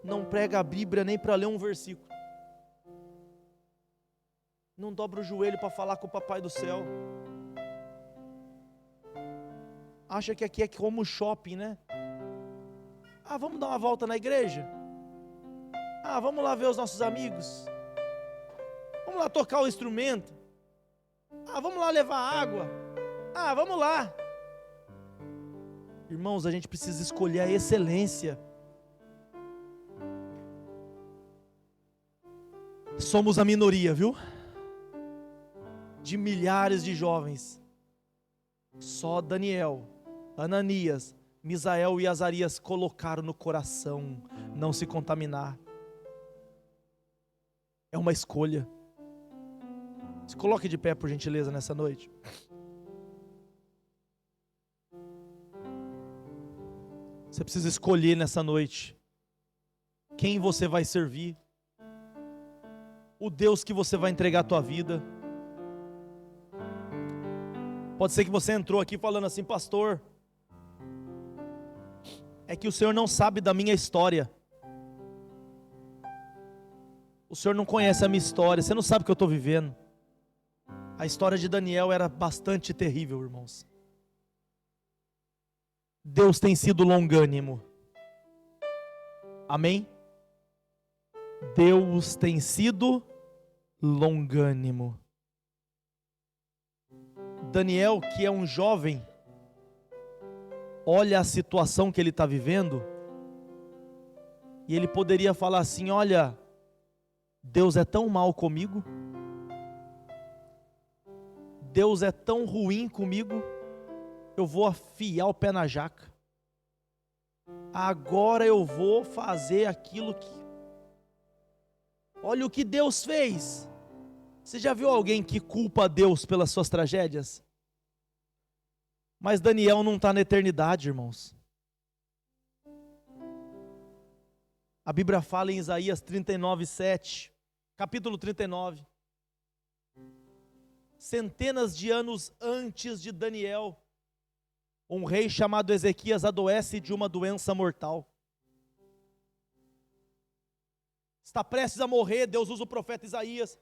não prega a Bíblia nem para ler um versículo. Não dobra o joelho para falar com o Papai do Céu. Acha que aqui é como shopping, né? Ah, vamos dar uma volta na igreja? Ah, vamos lá ver os nossos amigos? Vamos lá tocar o instrumento? Ah, vamos lá levar água? Ah, vamos lá. Irmãos, a gente precisa escolher a excelência. Somos a minoria, viu? De milhares de jovens. Só Daniel, Ananias, Misael e Azarias colocaram no coração não se contaminar. É uma escolha. Se coloque de pé, por gentileza, nessa noite. Você precisa escolher nessa noite quem você vai servir, o Deus que você vai entregar a tua vida. Pode ser que você entrou aqui falando assim: pastor, é que o Senhor não sabe da minha história. O Senhor não conhece a minha história, você não sabe o que eu estou vivendo. A história de Daniel era bastante terrível, irmãos. Deus tem sido longânimo. Amém? Deus tem sido longânimo. Daniel, que é um jovem, olha a situação que ele está vivendo, e ele poderia falar assim: olha, Deus é tão mal comigo, Deus é tão ruim comigo, eu vou afiar o pé na jaca. Agora eu vou fazer aquilo que... Olha o que Deus fez. Você já viu alguém que culpa Deus pelas suas tragédias? Mas Daniel não está na eternidade, irmãos. A Bíblia fala em Isaías 39:7, capítulo 39. Centenas de anos antes de Daniel, um rei chamado Ezequias adoece de uma doença mortal. Está prestes a morrer. Deus usa o profeta Isaías.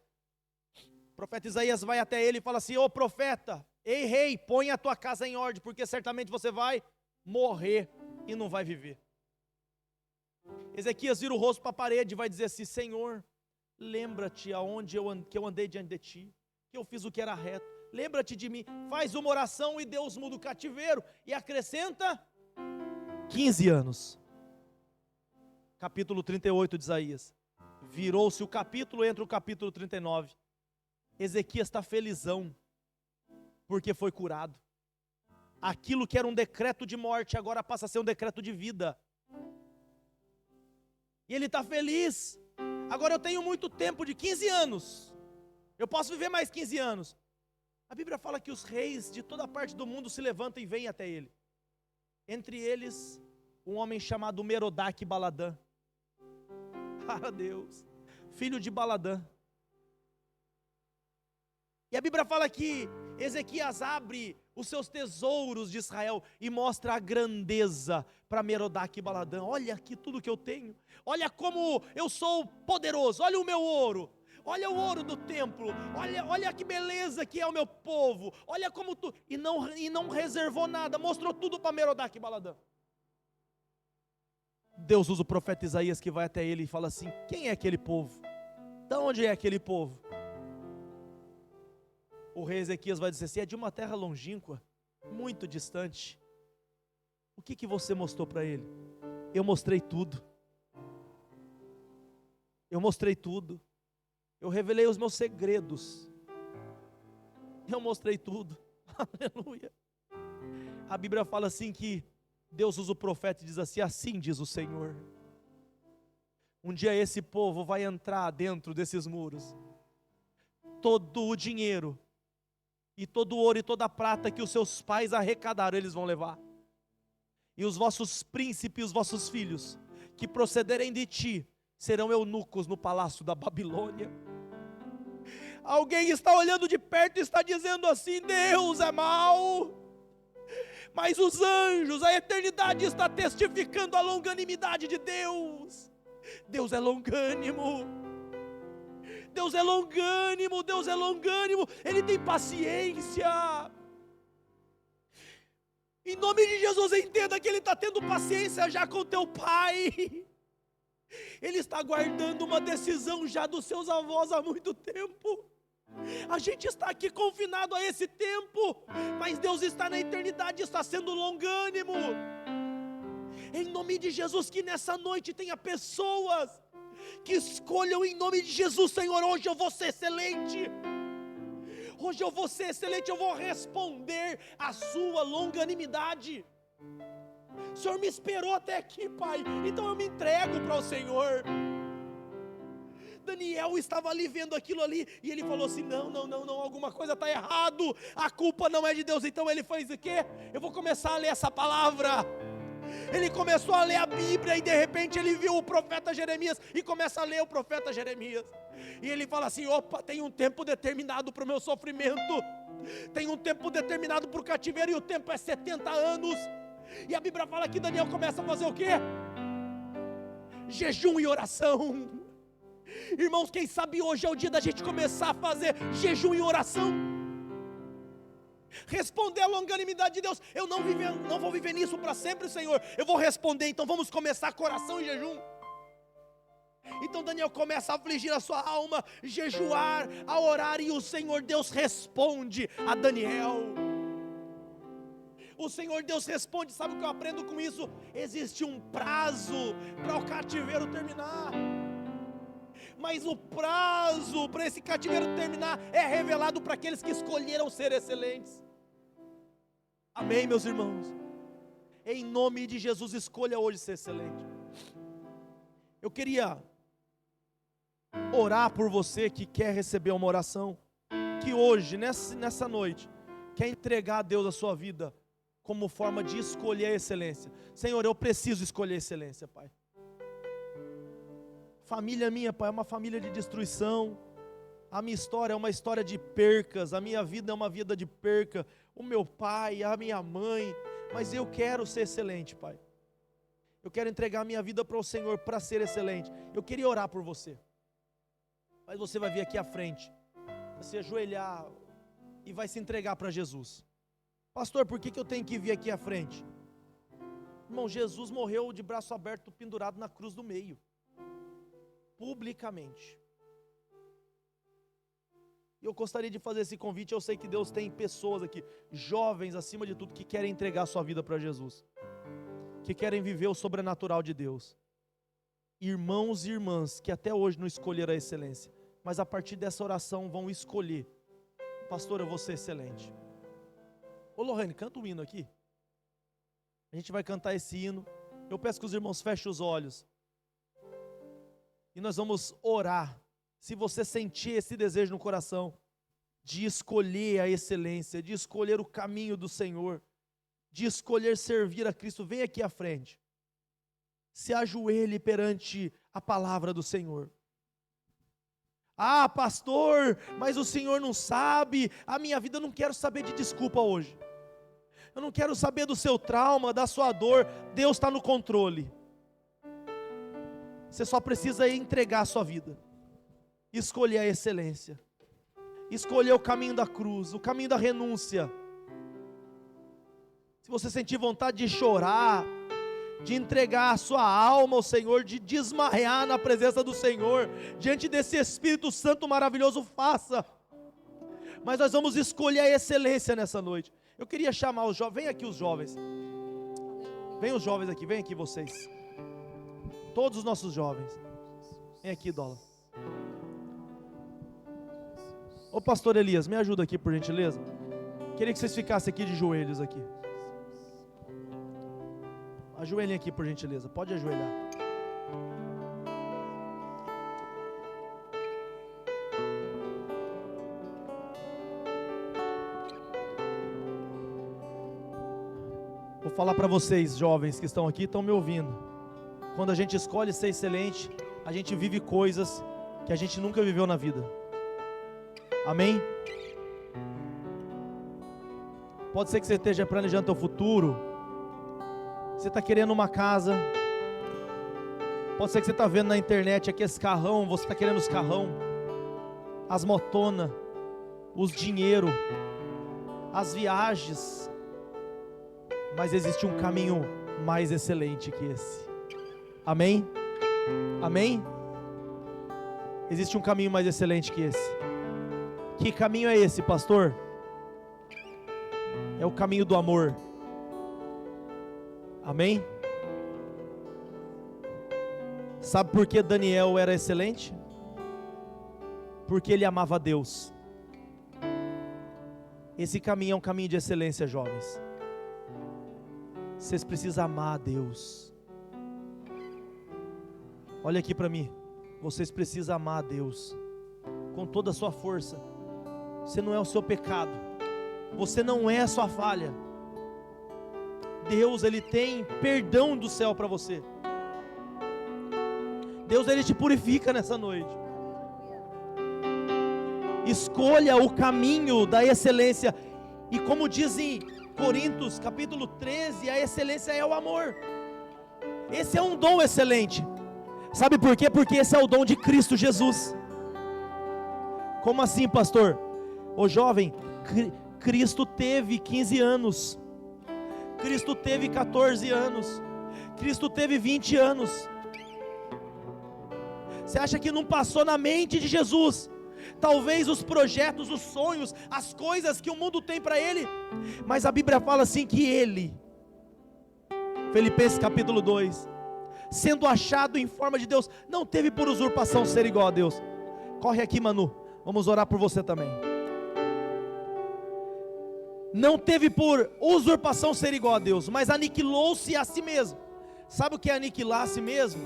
O profeta Isaías vai até ele e fala assim: ô profeta, ei rei, põe a tua casa em ordem, porque certamente você vai morrer e não vai viver. Ezequias vira o rosto para a parede e vai dizer assim: Senhor, lembra-te aonde que eu andei diante de ti, que eu fiz o que era reto. Lembra-te de mim. Faz uma oração e Deus muda o cativeiro e acrescenta 15 anos. Capítulo 38 de Isaías. Virou-se o capítulo, entra o capítulo 39. Ezequias está felizão, porque foi curado. Aquilo que era um decreto de morte, agora passa a ser um decreto de vida. E ele está feliz. Agora eu tenho muito tempo, de 15 anos. Eu posso viver mais 15 anos. A Bíblia fala que os reis de toda parte do mundo se levantam e vêm até ele. Entre eles, um homem chamado Merodach Baladã. Ah, Deus, filho de Baladã. E a Bíblia fala que Ezequias abre os seus tesouros de Israel e mostra a grandeza para Merodach Baladã. Olha aqui tudo que eu tenho. Olha como eu sou poderoso. Olha o meu ouro. Olha o ouro do templo. Olha que beleza que é o meu povo. Olha como tu... E não reservou nada. Mostrou tudo para Merodach Baladã. Deus usa o profeta Isaías, que vai até ele e fala assim: quem é aquele povo? De onde é aquele povo? O rei Ezequias vai dizer assim: é de uma terra longínqua, muito distante. O que você mostrou para ele? Eu mostrei tudo. Eu mostrei tudo. Eu revelei os meus segredos. Eu mostrei tudo. Aleluia. A Bíblia fala assim que Deus usa o profeta e diz assim: assim diz o Senhor. Um dia esse povo vai entrar dentro desses muros. todo o dinheiro, e todo o ouro e toda a prata que os seus pais arrecadaram, eles vão levar. E os vossos príncipes, os vossos filhos, que procederem de ti, serão eunucos no palácio da Babilônia. Alguém está olhando de perto e está dizendo assim: Deus é mau. Mas os anjos, a eternidade está testificando a longanimidade de Deus. Deus é longânimo. Deus é longânimo, Deus é longânimo. Ele tem paciência. Em nome de Jesus, entenda que Ele está tendo paciência já com teu pai. Ele está aguardando uma decisão já dos seus avós há muito tempo. A gente está aqui confinado a esse tempo, mas Deus está na eternidade, está sendo longânimo. Em nome de Jesus, que nessa noite tenha pessoas que escolham em nome de Jesus: Senhor, hoje eu vou ser excelente. Hoje eu vou ser excelente, eu vou responder à sua longanimidade. O Senhor me esperou até aqui, Pai, então eu me entrego para o Senhor. Daniel estava ali vendo aquilo ali, e ele falou assim: não, alguma coisa está errado, a culpa não é de Deus. Então ele fez o quê? Eu vou começar a ler essa palavra. Ele começou a ler a Bíblia, e de repente ele viu o profeta Jeremias, e começa a ler o profeta Jeremias, e ele fala assim: opa, tem um tempo determinado para o meu sofrimento, tem um tempo determinado para o cativeiro, e o tempo é 70 anos, e a Bíblia fala que Daniel começa a fazer o quê? Jejum e oração. Irmãos, quem sabe hoje é o dia da gente começar a fazer jejum e oração, responder a longanimidade de Deus. Eu não vou viver nisso para sempre, Senhor, eu vou responder. Então vamos começar com oração e jejum. Então Daniel começa a afligir a sua alma, jejuar, a orar, e o Senhor Deus responde a Daniel. O Senhor Deus responde. Sabe o que eu aprendo com isso? Existe um prazo para o cativeiro terminar, mas o prazo para esse cativeiro terminar é revelado para aqueles que escolheram ser excelentes. Amém, meus irmãos? Em nome de Jesus, escolha hoje ser excelente. Eu queria orar por você que quer receber uma oração, que hoje, nessa noite, quer entregar a Deus a sua vida como forma de escolher a excelência. Senhor, eu preciso escolher a excelência, Pai. Família minha, Pai, é uma família de destruição. A minha história é uma história de percas. A minha vida é uma vida de perca. O meu pai, a minha mãe. Mas eu quero ser excelente, Pai. Eu quero entregar a minha vida para o Senhor para ser excelente. Eu queria orar por você. Mas você vai vir aqui à frente, vai se ajoelhar e vai se entregar para Jesus. Pastor, por que eu tenho que vir aqui à frente? Irmão, Jesus morreu de braço aberto, pendurado na cruz do meio, publicamente. E eu gostaria de fazer esse convite. Eu sei que Deus tem pessoas aqui, jovens acima de tudo, que querem entregar a sua vida para Jesus, que querem viver o sobrenatural de Deus. Irmãos e irmãs que até hoje não escolheram a excelência, mas a partir dessa oração vão escolher: pastor, eu vou ser excelente. Ô Lohane, canta um hino aqui. A gente vai cantar esse hino. Eu peço que os irmãos fechem os olhos, e nós vamos orar. Se você sentir esse desejo no coração, de escolher a excelência, de escolher o caminho do Senhor, de escolher servir a Cristo, vem aqui à frente. Se ajoelhe perante a palavra do Senhor. Ah, pastor, mas o Senhor não sabe a minha vida. Eu não quero saber de desculpa hoje. Eu não quero saber do seu trauma, da sua dor. Deus está no controle. Você só precisa entregar a sua vida, escolher a excelência, escolher o caminho da cruz, o caminho da renúncia. Se você sentir vontade de chorar, de entregar a sua alma ao Senhor, de desmaiar na presença do Senhor, diante desse Espírito Santo maravilhoso, faça. Mas nós vamos escolher a excelência nessa noite. Eu queria chamar os jovens. Vem aqui os jovens. Vem os jovens aqui, vem aqui vocês. Todos os nossos jovens. Vem aqui, Dola. Ô pastor Elias, me ajuda aqui por gentileza. Queria que vocês ficassem aqui de joelhos aqui. Ajoelhem aqui por gentileza, pode ajoelhar. falar para vocês, jovens que estão aqui, estão me ouvindo. Quando a gente escolhe ser excelente, a gente vive coisas que a gente nunca viveu na vida. Amém? Pode ser que você esteja planejando teu futuro. Você está querendo uma casa. Pode ser que você está vendo na internet aqui esse carrão. Você está querendo os carrão, as motonas, os dinheiro, as viagens. Mas existe um caminho mais excelente que esse. Amém? Amém? Existe um caminho mais excelente que esse. Que caminho é esse, pastor? É o caminho do amor. Amém? Sabe por que Daniel era excelente? Porque ele amava a Deus. Esse caminho é um caminho de excelência, jovens. Vocês precisam amar a Deus. Olha aqui para mim. Vocês precisam amar a Deus com toda a sua força. Você não é o seu pecado. Você não é a sua falha. Deus, Ele tem perdão do céu para você. Deus, Ele te purifica nessa noite. Escolha o caminho da excelência. E como diz em Coríntios capítulo 13, a excelência é o amor. Esse é um dom excelente. Sabe por quê? Porque esse é o dom de Cristo Jesus. Como assim, pastor? Ô jovem, Cristo teve 15 anos. Cristo teve 14 anos. Cristo teve 20 anos. Você acha que não passou na mente de Jesus talvez os projetos, os sonhos, as coisas que o mundo tem para Ele? Mas a Bíblia fala assim que Ele, Filipenses capítulo 2, sendo achado em forma de Deus, não teve por usurpação ser igual a Deus. Corre aqui, Manu, vamos orar por você também. Não teve por usurpação ser igual a Deus, mas aniquilou-se a si mesmo. Sabe o que é aniquilar a si mesmo?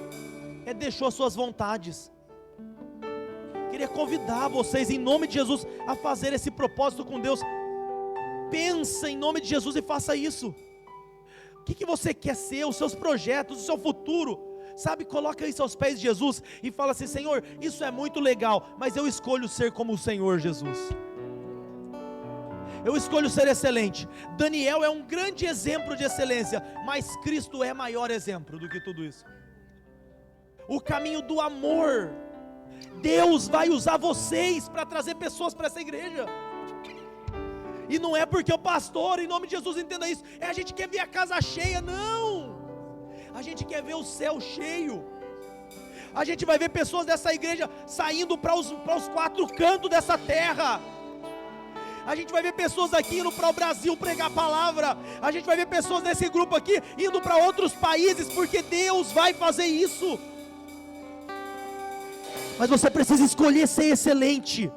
É deixou suas vontades. Queria convidar vocês em nome de Jesus a fazer esse propósito com Deus. Pensa em nome de Jesus e faça isso. O que você quer ser, os seus projetos, o seu futuro, sabe, coloca isso aos pés de Jesus e fala assim: Senhor, isso é muito legal, mas eu escolho ser como o Senhor Jesus. Eu escolho ser excelente. Daniel é um grande exemplo de excelência, mas Cristo é maior exemplo do que tudo isso. O caminho do amor. Deus vai usar vocês para trazer pessoas para essa igreja. E não é porque o pastor, em nome de Jesus, entenda isso, a gente quer ver a casa cheia, não. A gente quer ver o céu cheio. A gente vai ver pessoas dessa igreja saindo para os 4 cantos dessa terra. A gente vai ver pessoas aqui indo para o Brasil pregar a palavra. A gente vai ver pessoas desse grupo aqui indo para outros países, porque Deus vai fazer isso. Mas você precisa escolher ser excelente.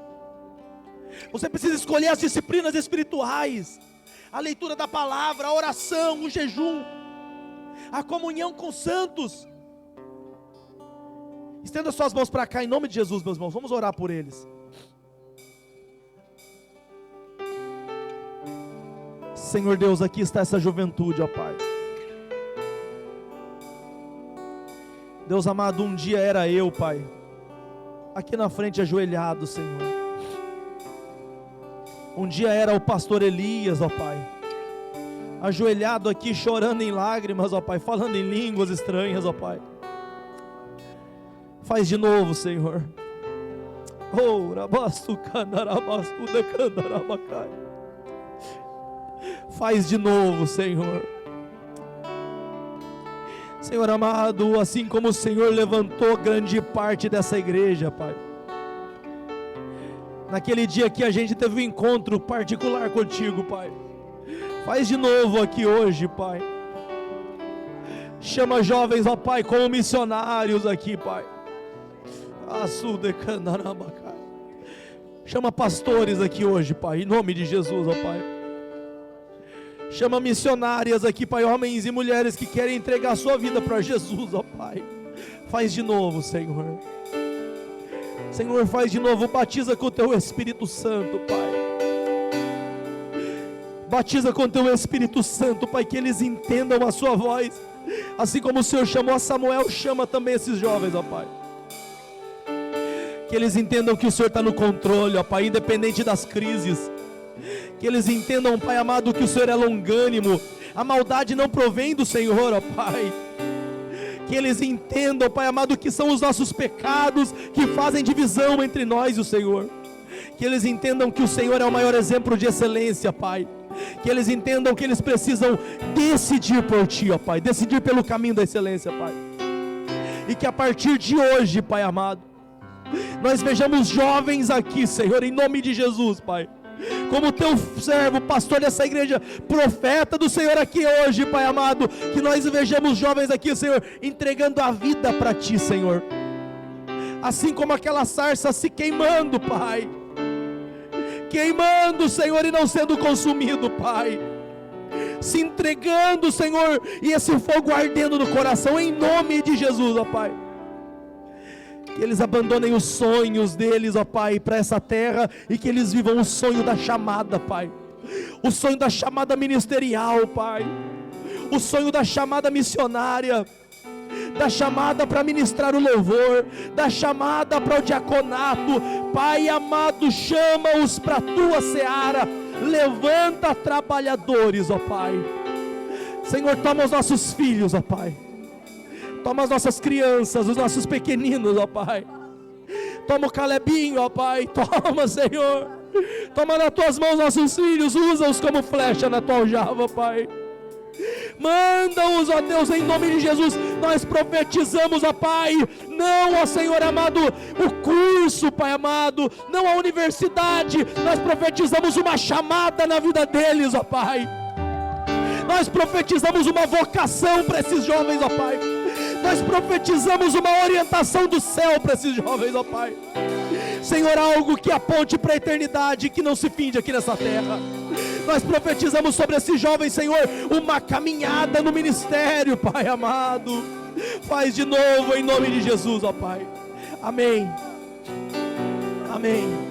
Você precisa escolher as disciplinas espirituais, a leitura da palavra, a oração, o jejum, a comunhão com os santos. Estenda suas mãos para cá em nome de Jesus, meus irmãos. Vamos orar por eles. Senhor Deus, aqui está essa juventude, ó Pai. Deus amado, um dia era eu, Pai, aqui na frente ajoelhado, Senhor. Um dia era o pastor Elias, ó Pai, ajoelhado aqui chorando em lágrimas, ó Pai, falando em línguas estranhas, ó Pai. Faz de novo, Senhor. Oh, rabastu canarabastu de candarabacai. Faz de novo, Senhor. Senhor amado, assim como o Senhor levantou grande parte dessa igreja, Pai, naquele dia que a gente teve um encontro particular contigo, Pai, faz de novo aqui hoje, Pai. Chama jovens, ó Pai, como missionários aqui, Pai. Chama pastores aqui hoje, Pai, em nome de Jesus, ó Pai. Chama missionárias aqui, Pai, homens e mulheres que querem entregar a sua vida para Jesus, ó Pai. Faz de novo, Senhor. Senhor, faz de novo, batiza com o Teu Espírito Santo, Pai. Batiza com teu Espírito Santo, Pai, que eles entendam a sua voz, assim como o Senhor chamou a Samuel, chama também esses jovens, ó Pai. Que eles entendam que o Senhor está no controle, ó Pai, independente das crises. Que eles entendam, Pai amado, que o Senhor é longânimo, a maldade não provém do Senhor, ó Pai. Que eles entendam, Pai amado, que são os nossos pecados que fazem divisão entre nós e o Senhor. Que eles entendam que o Senhor é o maior exemplo de excelência, Pai. Que eles entendam que eles precisam decidir por Ti, ó Pai, decidir pelo caminho da excelência, Pai. E que a partir de hoje, Pai amado, nós vejamos jovens aqui, Senhor, em nome de Jesus, Pai, como Teu servo, pastor dessa igreja, profeta do Senhor aqui hoje, Pai amado, que nós vejamos jovens aqui, Senhor, entregando a vida para Ti, Senhor, assim como aquela sarça se queimando, Pai, queimando, Senhor, e não sendo consumido, Pai, se entregando, Senhor, e esse fogo ardendo no coração, em nome de Jesus, ó Pai. Que eles abandonem os sonhos deles, ó Pai, para essa terra, e que eles vivam o sonho da chamada, Pai, o sonho da chamada ministerial, Pai, o sonho da chamada missionária, da chamada para ministrar o louvor, da chamada para o diaconato. Pai amado, chama-os para a Tua seara, levanta trabalhadores, ó Pai. Senhor, toma os nossos filhos, ó Pai, toma as nossas crianças, os nossos pequeninos, ó Pai, toma o Calebinho, ó Pai, toma, Senhor, toma nas Tuas mãos nossos filhos, usa-os como flecha na Tua aljava, Pai. Manda-os, ó Deus, em nome de Jesus. Nós profetizamos, ó Pai, não, ó Senhor amado, o curso, Pai amado, não a universidade, nós profetizamos uma chamada na vida deles, ó Pai. Nós profetizamos uma vocação para esses jovens, ó Pai. Nós profetizamos uma orientação do céu para esses jovens, ó Pai. Senhor, algo que aponte para a eternidade, que não se finde aqui nessa terra. Nós profetizamos sobre esses jovens, Senhor, uma caminhada no ministério, Pai amado. Faz de novo em nome de Jesus, ó Pai. Amém. Amém.